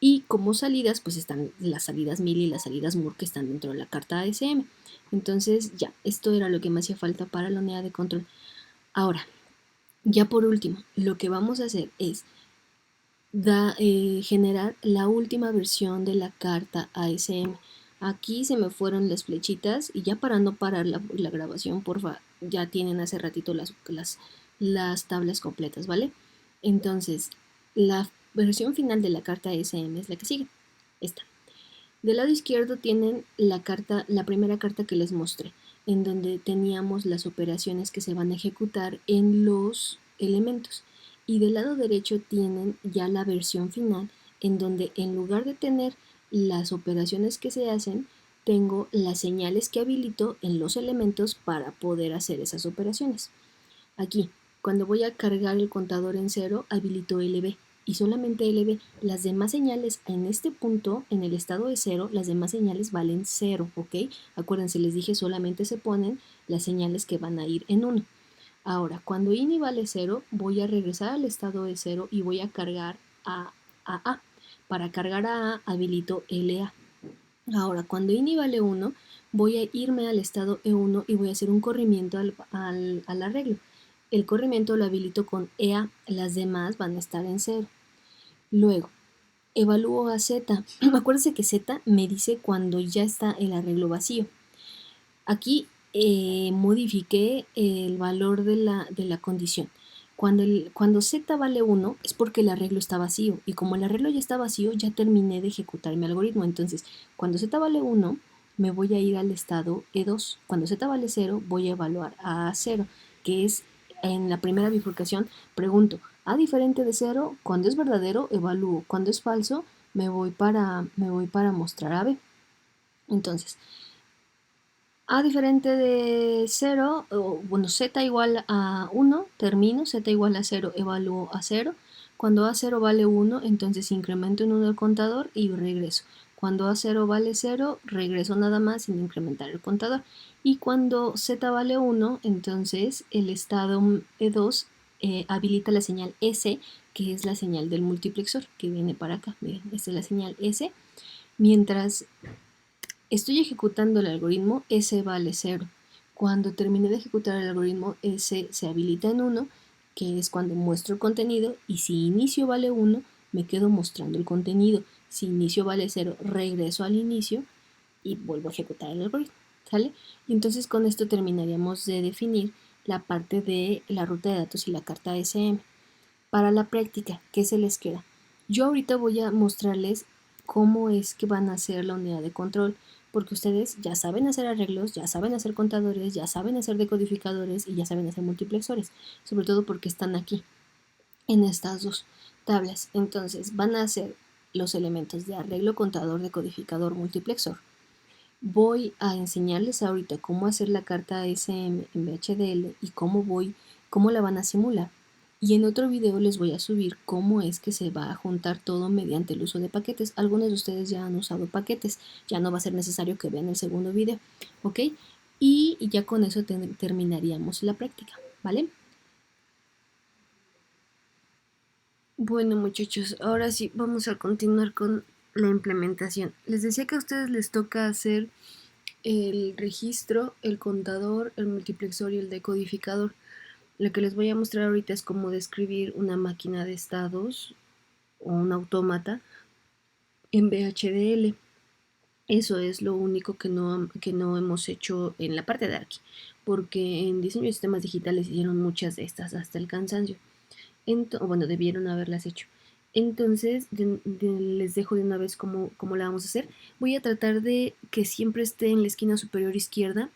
Y como salidas, pues están las salidas MIL y las salidas MUR que están dentro de la carta ASM. Entonces ya, esto era lo que me hacía falta para la unidad de control. Ahora, ya por último, lo que vamos a hacer es generar la última versión de la carta ASM. Aquí se me fueron las flechitas y ya para no parar la grabación, porfa, ya tienen hace ratito las tablas completas, ¿vale? Entonces, la versión final de la carta ASM es la que sigue, esta. Del lado izquierdo tienen la primera carta que les mostré, en donde teníamos las operaciones que se van a ejecutar en los elementos. Y del lado derecho tienen ya la versión final, en donde en lugar de tener las operaciones que se hacen, tengo las señales que habilito en los elementos para poder hacer esas operaciones. Aquí, cuando voy a cargar el contador en cero, habilito LB y solamente LB. Las demás señales en este punto, en el estado de cero, las demás señales valen cero, ¿ok? Acuérdense, les dije solamente se ponen las señales que van a ir en 1. Ahora, cuando INI vale 0, voy a regresar al estado de 0 y voy a cargar a A. Para cargar a A, habilito LA. Ahora, cuando INI vale 1, voy a irme al estado E1 y voy a hacer un corrimiento al arreglo. El corrimiento lo habilito con EA, las demás van a estar en 0. Luego, evalúo a Z. Acuérdense que Z me dice cuando ya está el arreglo vacío. Aquí modifiqué el valor de la condición. Cuando Z vale 1 es porque el arreglo está vacío y como el arreglo ya está vacío ya terminé de ejecutar mi algoritmo. Entonces cuando Z vale 1 me voy a ir al estado E2. Cuando Z vale 0 voy a evaluar a 0, que es en la primera bifurcación pregunto A diferente de 0, cuando es verdadero evalúo, cuando es falso me voy para mostrar a B. Entonces A diferente de 0, bueno, Z igual a 1, termino, Z igual a 0, evalúo a 0. Cuando A0 vale 1, entonces incremento en 1 el contador y regreso. Cuando A0 vale 0, regreso nada más sin incrementar el contador. Y cuando Z vale 1, entonces el estado E2 habilita la señal S, que es la señal del multiplexor, que viene para acá. Miren, esta es la señal S. Mientras estoy ejecutando el algoritmo, S vale 0. Cuando termine de ejecutar el algoritmo, S se habilita en 1, que es cuando muestro el contenido, y si inicio vale 1, me quedo mostrando el contenido. Si inicio vale 0, regreso al inicio y vuelvo a ejecutar el algoritmo. ¿Sale? Y entonces con esto terminaríamos de definir la parte de la ruta de datos y la carta SM. Para la práctica, ¿qué se les queda? Yo ahorita voy a mostrarles cómo es que van a hacer la unidad de control, porque ustedes ya saben hacer arreglos, ya saben hacer contadores, ya saben hacer decodificadores y ya saben hacer multiplexores, sobre todo porque están aquí, en estas dos tablas. Entonces van a hacer los elementos de arreglo, contador, decodificador, multiplexor. Voy a enseñarles ahorita cómo hacer la carta SM en VHDL y cómo la van a simular. Y en otro video les voy a subir cómo es que se va a juntar todo mediante el uso de paquetes. Algunos de ustedes ya han usado paquetes, ya no va a ser necesario que vean el segundo video, ¿ok? Y ya con eso terminaríamos la práctica, ¿vale? Bueno, muchachos, ahora sí vamos a continuar con la implementación. Les decía que a ustedes les toca hacer el registro, el contador, el multiplexor y el decodificador. Lo que les voy a mostrar ahorita es cómo describir una máquina de estados o un autómata en VHDL. Eso es lo único que no hemos hecho en la parte de Arqui, porque en diseño de sistemas digitales hicieron muchas de estas hasta el cansancio. Bueno, debieron haberlas hecho. Entonces, les dejo de una vez cómo la vamos a hacer. Voy a tratar de que siempre esté en la esquina superior izquierda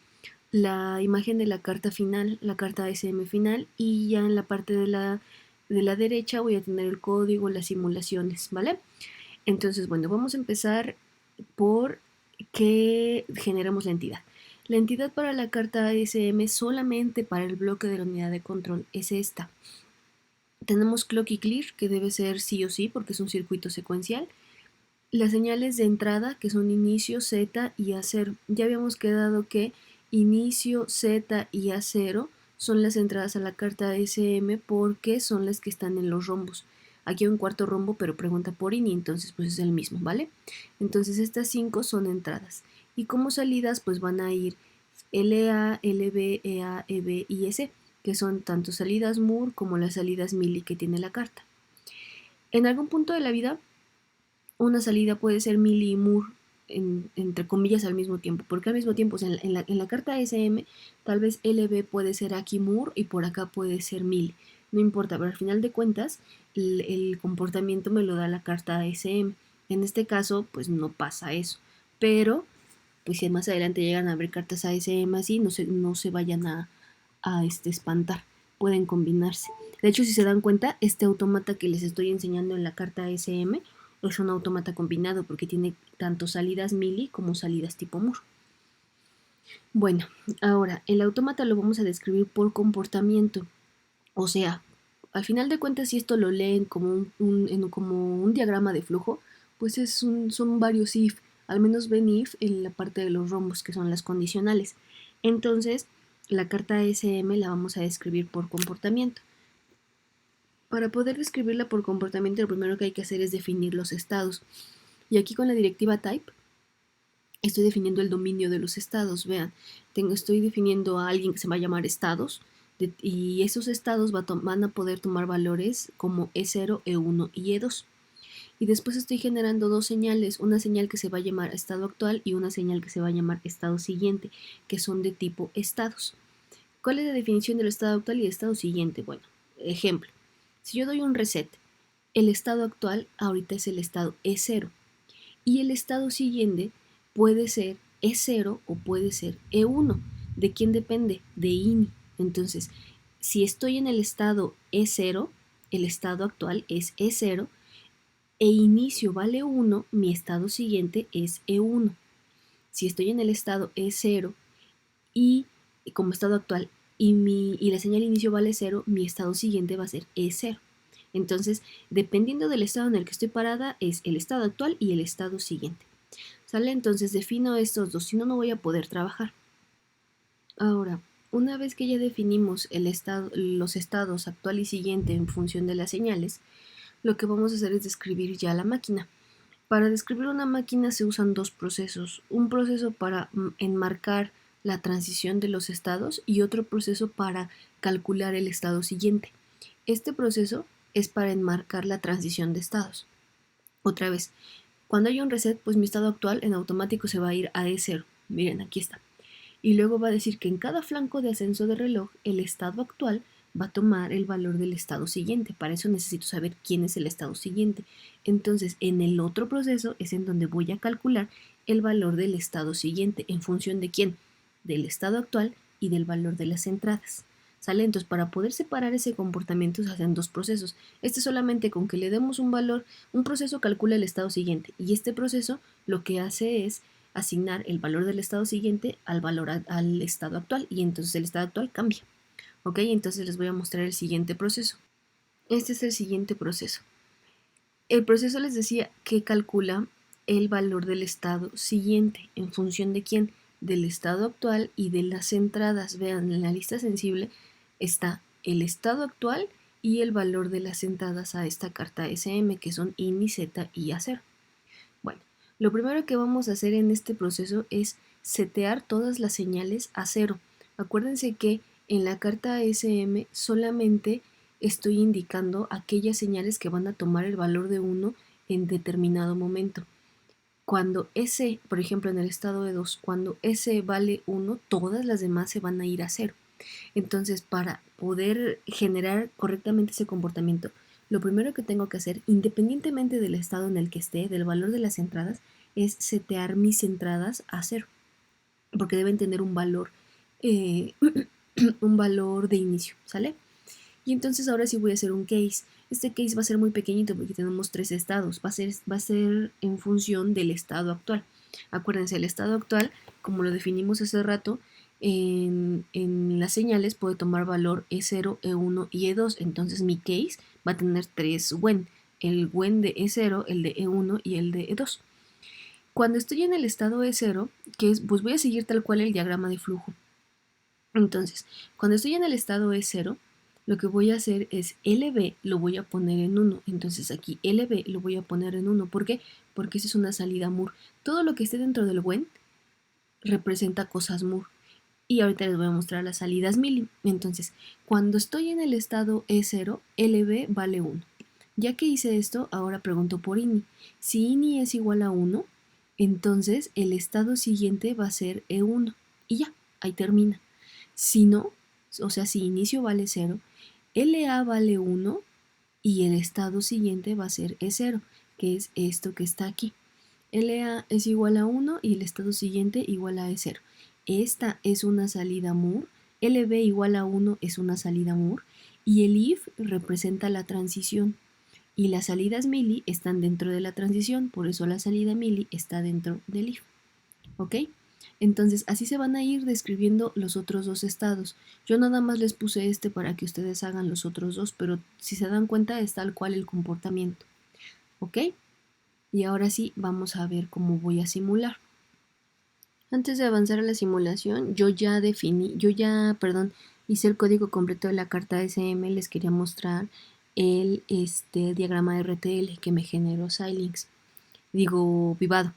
la imagen de la carta final, la carta SM final, y ya en la parte de la derecha voy a tener el código, las simulaciones, ¿vale? Entonces, bueno, vamos a empezar por qué generamos la entidad. La entidad para la carta ASM solamente para el bloque de la unidad de control es esta. Tenemos clock y clear, que debe ser sí o sí porque es un circuito secuencial. Las señales de entrada, que son inicio, Z y A0. Ya habíamos quedado que inicio, Z y A0 son las entradas a la carta ASM porque son las que están en los rombos. Aquí hay un cuarto rombo, pero pregunta por INI, entonces pues es el mismo, ¿vale? Entonces estas 5 son entradas. Y como salidas pues van a ir LA, LB, EA, EB y EC, que son tanto salidas Moore como las salidas Milli que tiene la carta. En algún punto de la vida, una salida puede ser Milli y Moore, entre comillas, al mismo tiempo, porque al mismo tiempo, o sea, en la carta SM, tal vez LB puede ser aquí Moore y por acá puede ser Milli. No importa, pero al final de cuentas, el comportamiento me lo da la carta SM. En este caso, pues no pasa eso. Pero, pues si más adelante llegan a ver cartas ASM así, no se vayan a espantar. Pueden combinarse. De hecho, si se dan cuenta, este autómata que les estoy enseñando en la carta ASM es un autómata combinado porque tiene tanto salidas Milli como salidas tipo Moore. Bueno, ahora el autómata lo vamos a describir por comportamiento. O sea, al final de cuentas, si esto lo leen como como un diagrama de flujo, pues son varios if. Al menos ven if en la parte de los rombos, que son las condicionales. Entonces, la carta SM la vamos a describir por comportamiento. Para poder describirla por comportamiento, lo primero que hay que hacer es definir los estados. Y aquí con la directiva type estoy definiendo el dominio de los estados. Vean, estoy definiendo a alguien que se va a llamar estados y esos estados van a poder tomar valores como E0, E1 y E2. Y después estoy generando dos señales, una señal que se va a llamar estado actual y una señal que se va a llamar estado siguiente, que son de tipo estados. ¿Cuál es la definición del estado actual y estado siguiente? Bueno, ejemplo, si yo doy un reset, el estado actual ahorita es el estado E0 y el estado siguiente puede ser E0 o puede ser E1. ¿De quién depende? De INI. Entonces, si estoy en el estado E0, el estado actual es E0 e inicio vale 1, mi estado siguiente es E1. Si estoy en el estado E0 y como estado actual y la señal inicio vale 0, mi estado siguiente va a ser E0. Entonces, dependiendo del estado en el que estoy parada, es el estado actual y el estado siguiente. ¿Sale? Entonces defino estos dos, si no, no voy a poder trabajar. Ahora, una vez que ya definimos los estados actual y siguiente en función de las señales, lo que vamos a hacer es describir ya la máquina. Para describir una máquina se usan dos procesos. Un proceso para enmarcar la transición de los estados y otro proceso para calcular el estado siguiente. Este proceso es para enmarcar la transición de estados. Otra vez, cuando hay un reset, pues mi estado actual en automático se va a ir a E0. Miren, aquí está. Y luego va a decir que en cada flanco de ascenso de reloj, el estado actual va a tomar el valor del estado siguiente. Para eso necesito saber quién es el estado siguiente. Entonces, en el otro proceso es en donde voy a calcular el valor del estado siguiente. ¿En función de quién? Del estado actual y del valor de las entradas. ¿Sale? Entonces, para poder separar ese comportamiento se hacen dos procesos. Este solamente con que le demos un valor, un proceso calcula el estado siguiente y este proceso lo que hace es asignar el valor del estado siguiente al estado actual y entonces el estado actual cambia. ¿Ok? Entonces les voy a mostrar el siguiente proceso. Este es el siguiente proceso. El proceso les decía que calcula el valor del estado siguiente. ¿En función de quién? Del estado actual y de las entradas. Vean, en la lista sensible está el estado actual y el valor de las entradas a esta carta SM, que son INI, Z y A0. Bueno, lo primero que vamos a hacer en este proceso es setear todas las señales a 0. Acuérdense que en la carta SM solamente estoy indicando aquellas señales que van a tomar el valor de 1 en determinado momento. Cuando S, por ejemplo en el estado de 2, cuando S vale 1, todas las demás se van a ir a 0. Entonces, para poder generar correctamente ese comportamiento, lo primero que tengo que hacer, independientemente del estado en el que esté, del valor de las entradas, es setear mis entradas a 0, porque deben tener un valor, un valor de inicio, ¿sale? Y entonces ahora sí voy a hacer un case. Este case va a ser muy pequeñito porque tenemos 3 estados. Va a ser en función del estado actual. Acuérdense, el estado actual, como lo definimos hace rato, en las señales puede tomar valor E0, E1 y E2. Entonces mi case va a tener 3 when. El when de E0, el de E1 y el de E2. Cuando estoy en el estado E0, pues voy a seguir tal cual el diagrama de flujo. Entonces, cuando estoy en el estado E0, lo que voy a hacer es LB lo voy a poner en 1. Entonces aquí LB lo voy a poner en 1. ¿Por qué? Porque esa es una salida Moore. Todo lo que esté dentro del when representa cosas Moore. Y ahorita les voy a mostrar las salidas Milli. Entonces, cuando estoy en el estado E0, LB vale 1. Ya que hice esto, ahora pregunto por INI. Si INI es igual a 1, entonces el estado siguiente va a ser E1. Y ya, ahí termina. Si no, o sea, si inicio vale 0, LA vale 1 y el estado siguiente va a ser E0, que es esto que está aquí. LA es igual a 1 y el estado siguiente igual a E0. Esta es una salida Moore, LB igual a 1 es una salida Moore y el if representa la transición. Y las salidas Milli están dentro de la transición, por eso la salida Milli está dentro del if. ¿Ok? Entonces así se van a ir describiendo los otros dos estados. Yo nada más les puse este para que ustedes hagan los otros dos, pero si se dan cuenta es tal cual el comportamiento. ¿Ok? Y ahora sí vamos a ver cómo voy a simular. Antes de avanzar a la simulación, hice el código completo de la carta SM. Les quería mostrar el diagrama de RTL que me generó Xilinx. Digo, Vivado.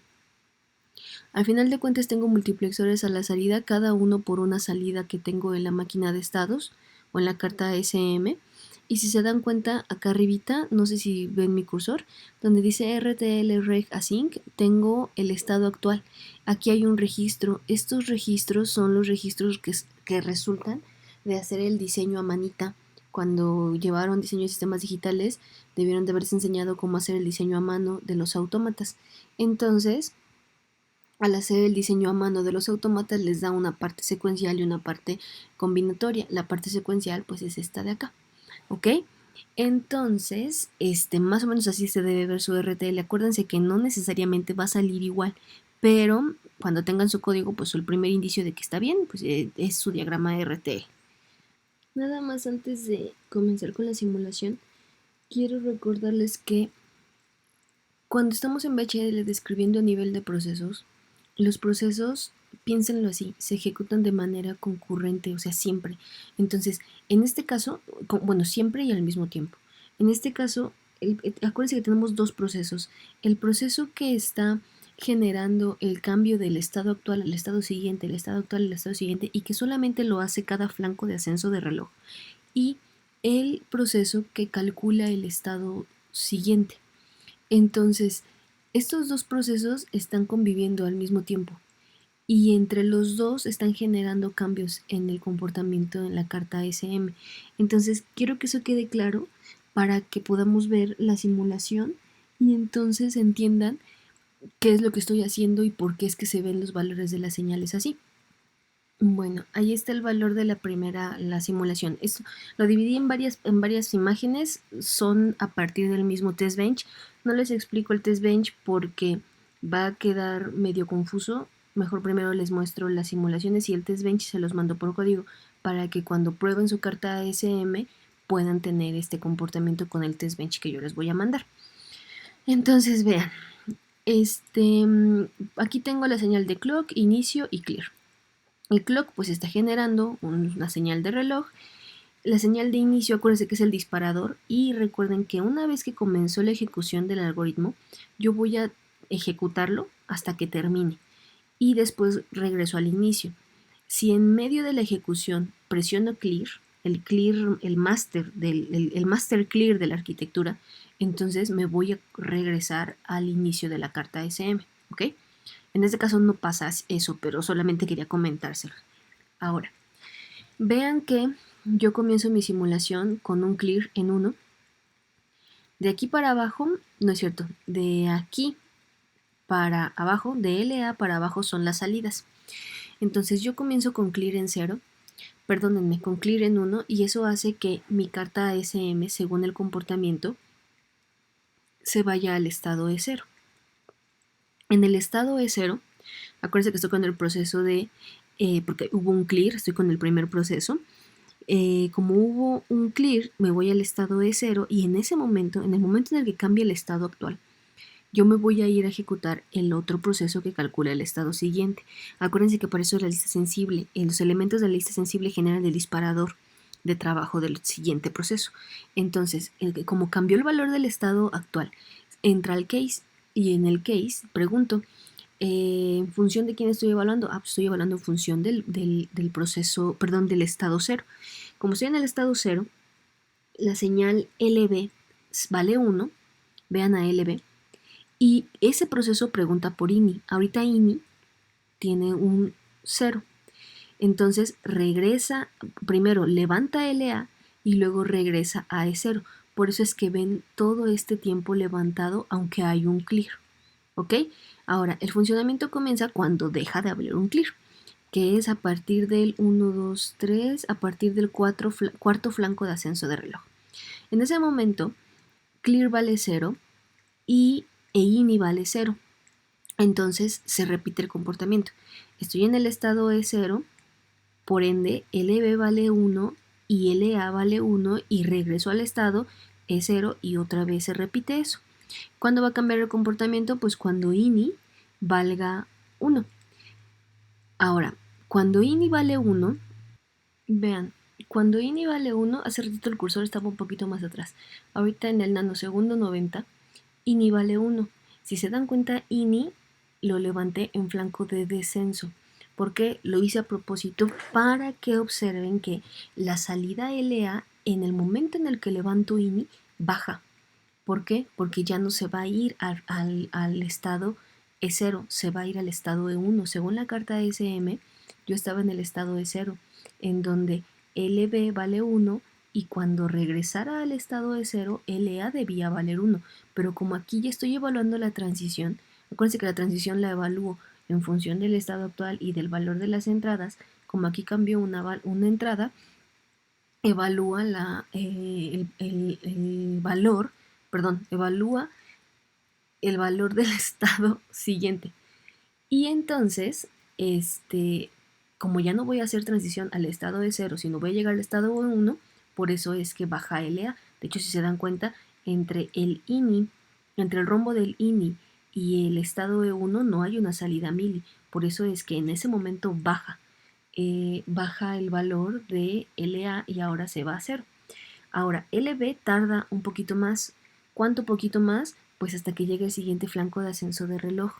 Al final de cuentas tengo multiplexores a la salida, cada uno por una salida que tengo en la máquina de estados o en la carta SM. Y si se dan cuenta, acá arribita, no sé si ven mi cursor, donde dice RTL Reg Async, tengo el estado actual. Aquí hay un registro. Estos registros son los registros que resultan de hacer el diseño a manita. Cuando llevaron diseño de sistemas digitales, debieron de haberse enseñado cómo hacer el diseño a mano de los autómatas. Entonces, al hacer el diseño a mano de los autómatas les da una parte secuencial y una parte combinatoria. La parte secuencial pues es esta de acá, ¿ok? Entonces, más o menos así se debe ver su RTL. Acuérdense que no necesariamente va a salir igual, pero cuando tengan su código, pues el primer indicio de que está bien, pues es su diagrama RTL. Nada más antes de comenzar con la simulación, quiero recordarles que cuando estamos en BHL describiendo nivel de procesos, los procesos, piénsenlo así, se ejecutan de manera concurrente, o sea, siempre. Entonces, en este caso, bueno, siempre y al mismo tiempo. En este caso, acuérdense que tenemos dos procesos. El proceso que está generando el cambio del estado actual al estado siguiente, el estado actual al estado siguiente, y que solamente lo hace cada flanco de ascenso de reloj. Y el proceso que calcula el estado siguiente. Entonces, estos dos procesos están conviviendo al mismo tiempo y entre los dos están generando cambios en el comportamiento en la carta SM. Entonces, quiero que eso quede claro para que podamos ver la simulación y entonces entiendan qué es lo que estoy haciendo y por qué es que se ven los valores de las señales así. Bueno, ahí está el valor de la simulación. Esto lo dividí en varias imágenes, son a partir del mismo test bench. No les explico el test bench porque va a quedar medio confuso. Mejor primero les muestro las simulaciones y el test bench se los mando por código para que cuando prueben su carta ASM puedan tener este comportamiento con el test bench que yo les voy a mandar. Entonces vean, aquí tengo la señal de clock, inicio y clear. El clock pues está generando una señal de reloj. La señal de inicio, acuérdense que es el disparador y recuerden que una vez que comenzó la ejecución del algoritmo, yo voy a ejecutarlo hasta que termine y después regreso al inicio. Si en medio de la ejecución presiono clear, el master clear de la arquitectura, entonces me voy a regresar al inicio de la carta SM, ¿ok? En este caso no pasa eso, pero solamente quería comentárselo. Ahora, vean que yo comienzo mi simulación con un clear en 1. De aquí para abajo, no es cierto, de aquí para abajo, de LA para abajo son las salidas. Entonces yo comienzo con clear en 0, perdónenme, con clear en 1 y eso hace que mi carta ASM, según el comportamiento, se vaya al estado E0. En el estado E0, acuérdense que estoy con el proceso de, porque hubo un clear, estoy con el primer proceso. Como hubo un clear, me voy al estado E0 y en ese momento, en el momento en el que cambie el estado actual, yo me voy a ir a ejecutar el otro proceso que calcula el estado siguiente. Acuérdense que por eso es la lista sensible. Los elementos de la lista sensible generan el disparador de trabajo del siguiente proceso. Entonces, como cambió el valor del estado actual, entra al case y en el case pregunto, ¿en función de quién estoy evaluando? Pues estoy evaluando en función del proceso, perdón, del estado 0. Como estoy en el estado 0, la señal LB vale 1, vean a LB, y ese proceso pregunta por INI. Ahorita INI tiene un 0. Entonces regresa, primero levanta LA y luego regresa a E0. Por eso es que ven todo este tiempo levantado aunque hay un clear. ¿Ok? Ahora, el funcionamiento comienza cuando deja de haber un clear, que es a partir del 1, 2, 3, a partir del cuarto flanco de ascenso de reloj. En ese momento, clear vale 0 y INI vale 0. Entonces se repite el comportamiento. Estoy en el estado E0, por ende LB vale 1 y LA vale 1 y regreso al estado E0 y otra vez se repite eso. ¿Cuándo va a cambiar el comportamiento? Pues cuando INI valga 1. Ahora, cuando INI vale 1, vean, cuando INI vale 1, hace ratito el cursor estaba un poquito más atrás. Ahorita en el nanosegundo 90, INI vale 1. Si se dan cuenta, INI lo levanté en flanco de descenso, porque lo hice a propósito para que observen que la salida LA en el momento en el que levanto INI baja. ¿Por qué? Porque ya no se va a ir al estado E0, se va a ir al estado E1. Según la carta SM, yo estaba en el estado E0, en donde LB vale 1 y cuando regresara al estado E0, LA debía valer 1. Pero como aquí ya estoy evaluando la transición, acuérdense que la transición la evalúo en función del estado actual y del valor de las entradas. Como aquí cambió una entrada, evalúa el valor, perdón, evalúa el valor del estado siguiente. Y entonces, como ya no voy a hacer transición al estado de 0, sino voy a llegar al estado de 1, por eso es que baja LA. De hecho, si se dan cuenta, entre el INI, entre el rombo del INI y el estado de 1 no hay una salida mili. Por eso es que en ese momento baja el valor de LA y ahora se va a 0. Ahora, LB tarda un poquito más. ¿Cuánto poquito más? Pues hasta que llegue el siguiente flanco de ascenso de reloj.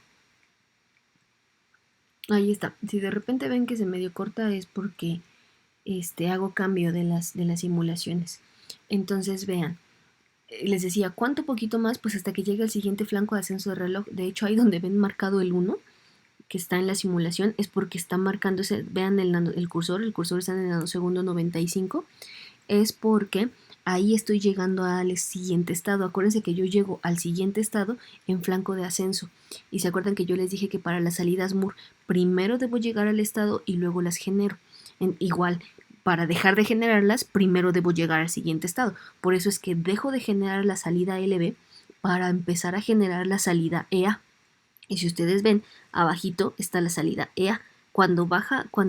Ahí está. Si de repente ven que se medio corta es porque hago cambio de las simulaciones. Entonces vean, les decía, ¿cuánto poquito más? Pues hasta que llegue el siguiente flanco de ascenso de reloj. De hecho, ahí donde ven marcado el 1, que está en la simulación, es porque está marcando ese, vean el cursor está en el nanosegundo 95, es porque ahí estoy llegando al siguiente estado. Acuérdense que yo llego al siguiente estado en flanco de ascenso. Y se acuerdan que yo les dije que para las salidas Moore primero debo llegar al estado y luego las genero. Igual, para dejar de generarlas, primero debo llegar al siguiente estado. Por eso es que dejo de generar la salida LB para empezar a generar la salida EA. Y si ustedes ven, abajito está la salida EA. Cuando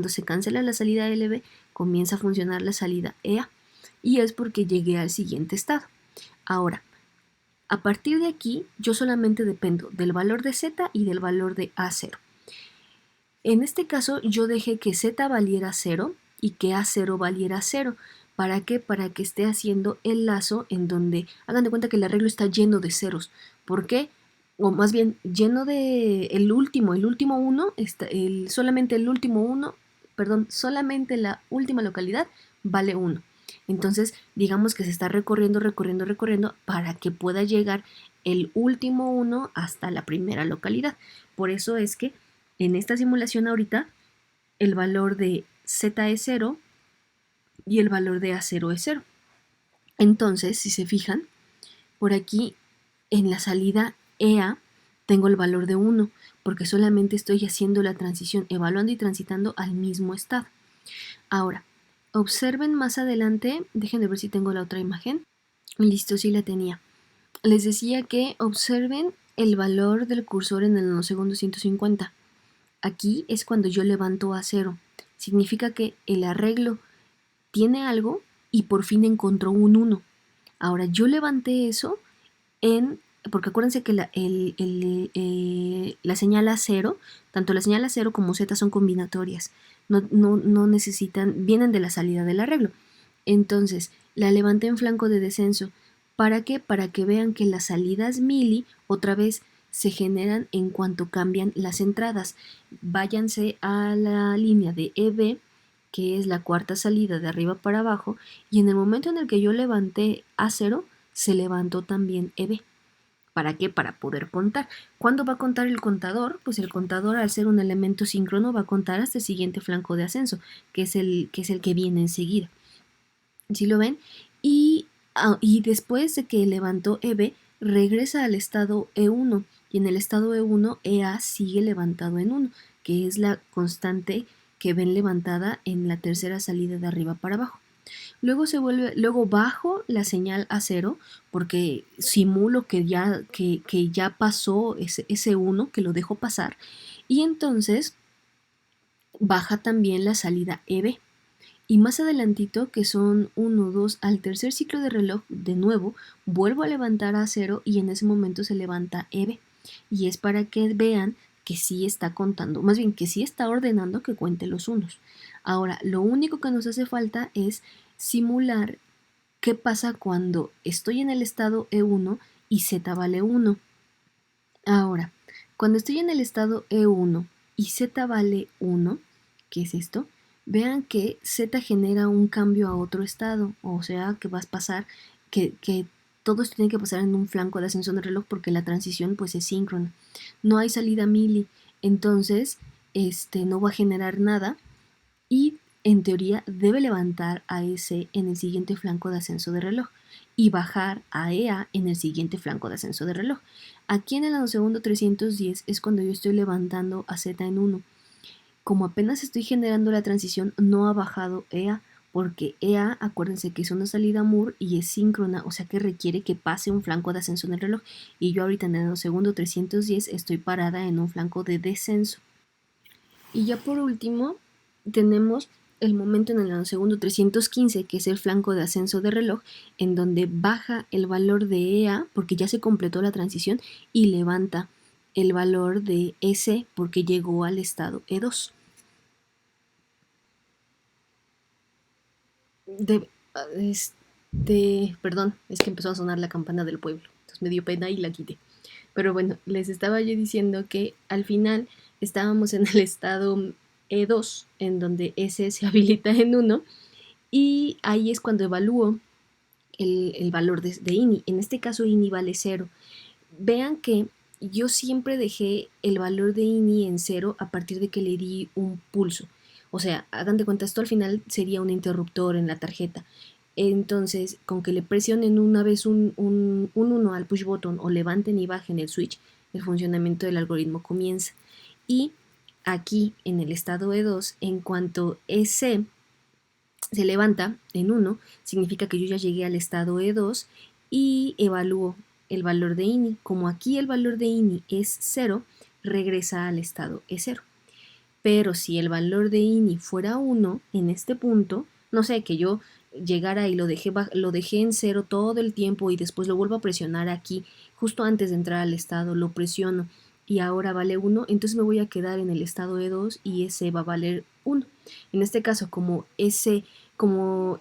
se cancela la salida LB, comienza a funcionar la salida EA. Y es porque llegué al siguiente estado. Ahora, a partir de aquí, yo solamente dependo del valor de Z y del valor de A0. En este caso, yo dejé que Z valiera 0 y que A0 valiera 0. ¿Para qué? Para que esté haciendo el lazo en donde, hagan de cuenta que el arreglo está lleno de ceros. ¿Por qué? O más bien, lleno de el último 1, solamente el último 1, perdón, solamente la última localidad vale 1. Entonces, digamos que se está recorriendo para que pueda llegar el último 1 hasta la primera localidad. Por eso es que en esta simulación ahorita, el valor de Z es 0 y el valor de A0 es 0. Entonces, si se fijan, por aquí en la salida EA tengo el valor de 1, porque solamente estoy haciendo la transición, evaluando y transitando al mismo estado. Ahora, Observen más adelante, déjenme ver si tengo la otra imagen. Listo, sí la tenía. Les decía que observen el valor del cursor en el nanosegundo 150. Aquí es cuando yo levanto a 0. Significa que el arreglo tiene algo y por fin encontró un 1. Ahora yo levanté eso porque acuérdense que la señal A0, tanto la señal A0 como Z son combinatorias. No necesitan, vienen de la salida del arreglo. Entonces, la levanté en flanco de descenso. ¿Para qué? Para que vean que las salidas mili otra vez se generan en cuanto cambian las entradas. Váyanse a la línea de EB, que es la cuarta salida de arriba para abajo, y en el momento en el que yo levanté A0, se levantó también EB. ¿Para qué? Para poder contar. ¿Cuándo va a contar el contador? Pues el contador, al ser un elemento síncrono, va a contar hasta el siguiente flanco de ascenso, que es el que viene enseguida. ¿Sí lo ven? Y después de que levantó EB, regresa al estado E1. Y en el estado E1, EA sigue levantado en 1, que es la constante que ven levantada en la tercera salida de arriba para abajo. Luego bajo la señal a 0 porque simulo que ya pasó ese 1, que lo dejo pasar, y entonces baja también la salida EB. Y más adelantito, que son 1, 2, al tercer ciclo de reloj, de nuevo, vuelvo a levantar a 0 y en ese momento se levanta EB. Y es para que vean que sí está contando, más bien que sí está ordenando que cuente los unos. Ahora, lo único que nos hace falta es simular qué pasa cuando estoy en el estado E1 y Z vale 1. Ahora, cuando estoy en el estado E1 y Z vale 1, ¿qué es esto? Vean que Z genera un cambio a otro estado, o sea que vas a pasar, que todo esto tiene que pasar en un flanco de ascensión del reloj porque la transición pues es síncrona. No hay salida mili, entonces no va a generar nada y en teoría debe levantar a S en el siguiente flanco de ascenso de reloj y bajar a EA en el siguiente flanco de ascenso de reloj. Aquí en el nanosegundo 310 es cuando yo estoy levantando a Z en 1. Como apenas estoy generando la transición, no ha bajado EA, porque EA, acuérdense que es una salida Moore y es síncrona, o sea que requiere que pase un flanco de ascenso en el reloj. Y yo ahorita en el nanosegundo 310 estoy parada en un flanco de descenso. Y ya por último, tenemos el momento en el nanosegundo 315, que es el flanco de ascenso de reloj, en donde baja el valor de EA porque ya se completó la transición y levanta el valor de S porque llegó al estado E2. Perdón, es que empezó a sonar la campana del pueblo, entonces me dio pena y la quité. Pero bueno, les estaba yo diciendo que al final estábamos en el estado E2, en donde S se habilita en 1, y ahí es cuando evalúo el valor de INI. En este caso INI vale 0. Vean que yo siempre dejé el valor de INI en 0 a partir de que le di un pulso. O sea, hagan de cuenta, esto al final sería un interruptor en la tarjeta. Entonces, con que le presionen una vez un 1 al push button o levanten y bajen el switch, el funcionamiento del algoritmo comienza. Y aquí, en el estado E2, en cuanto EC se levanta en 1, significa que yo ya llegué al estado E2 y evalúo el valor de INI. Como aquí el valor de INI es 0, regresa al estado E0. Pero si el valor de INI fuera 1 en este punto, no sé, que yo llegara y lo dejé en 0 todo el tiempo y después lo vuelvo a presionar aquí, justo antes de entrar al estado, lo presiono y ahora vale 1, entonces me voy a quedar en el estado E2 y ese va a valer 1. En este caso, como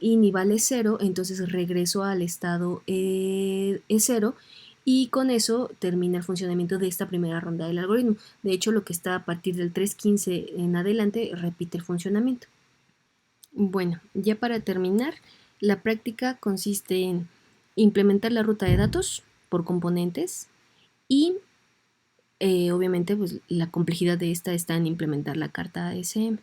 INI vale 0, entonces regreso al estado E0 y con eso termina el funcionamiento de esta primera ronda del algoritmo. De hecho, lo que está a partir del 3.15 en adelante repite el funcionamiento. Bueno, ya para terminar, la práctica consiste en implementar la ruta de datos por componentes y obviamente pues, la complejidad de esta está en implementar la carta ASM.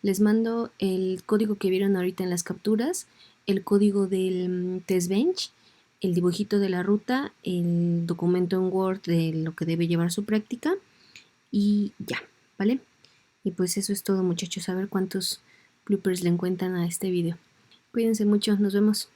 Les mando el código que vieron ahorita en las capturas, el código del test bench, el dibujito de la ruta, el documento en Word de lo que debe llevar su práctica y ya, ¿vale? Y pues eso es todo, muchachos. A ver cuántos bloopers le encuentran a este video. Cuídense mucho, nos vemos.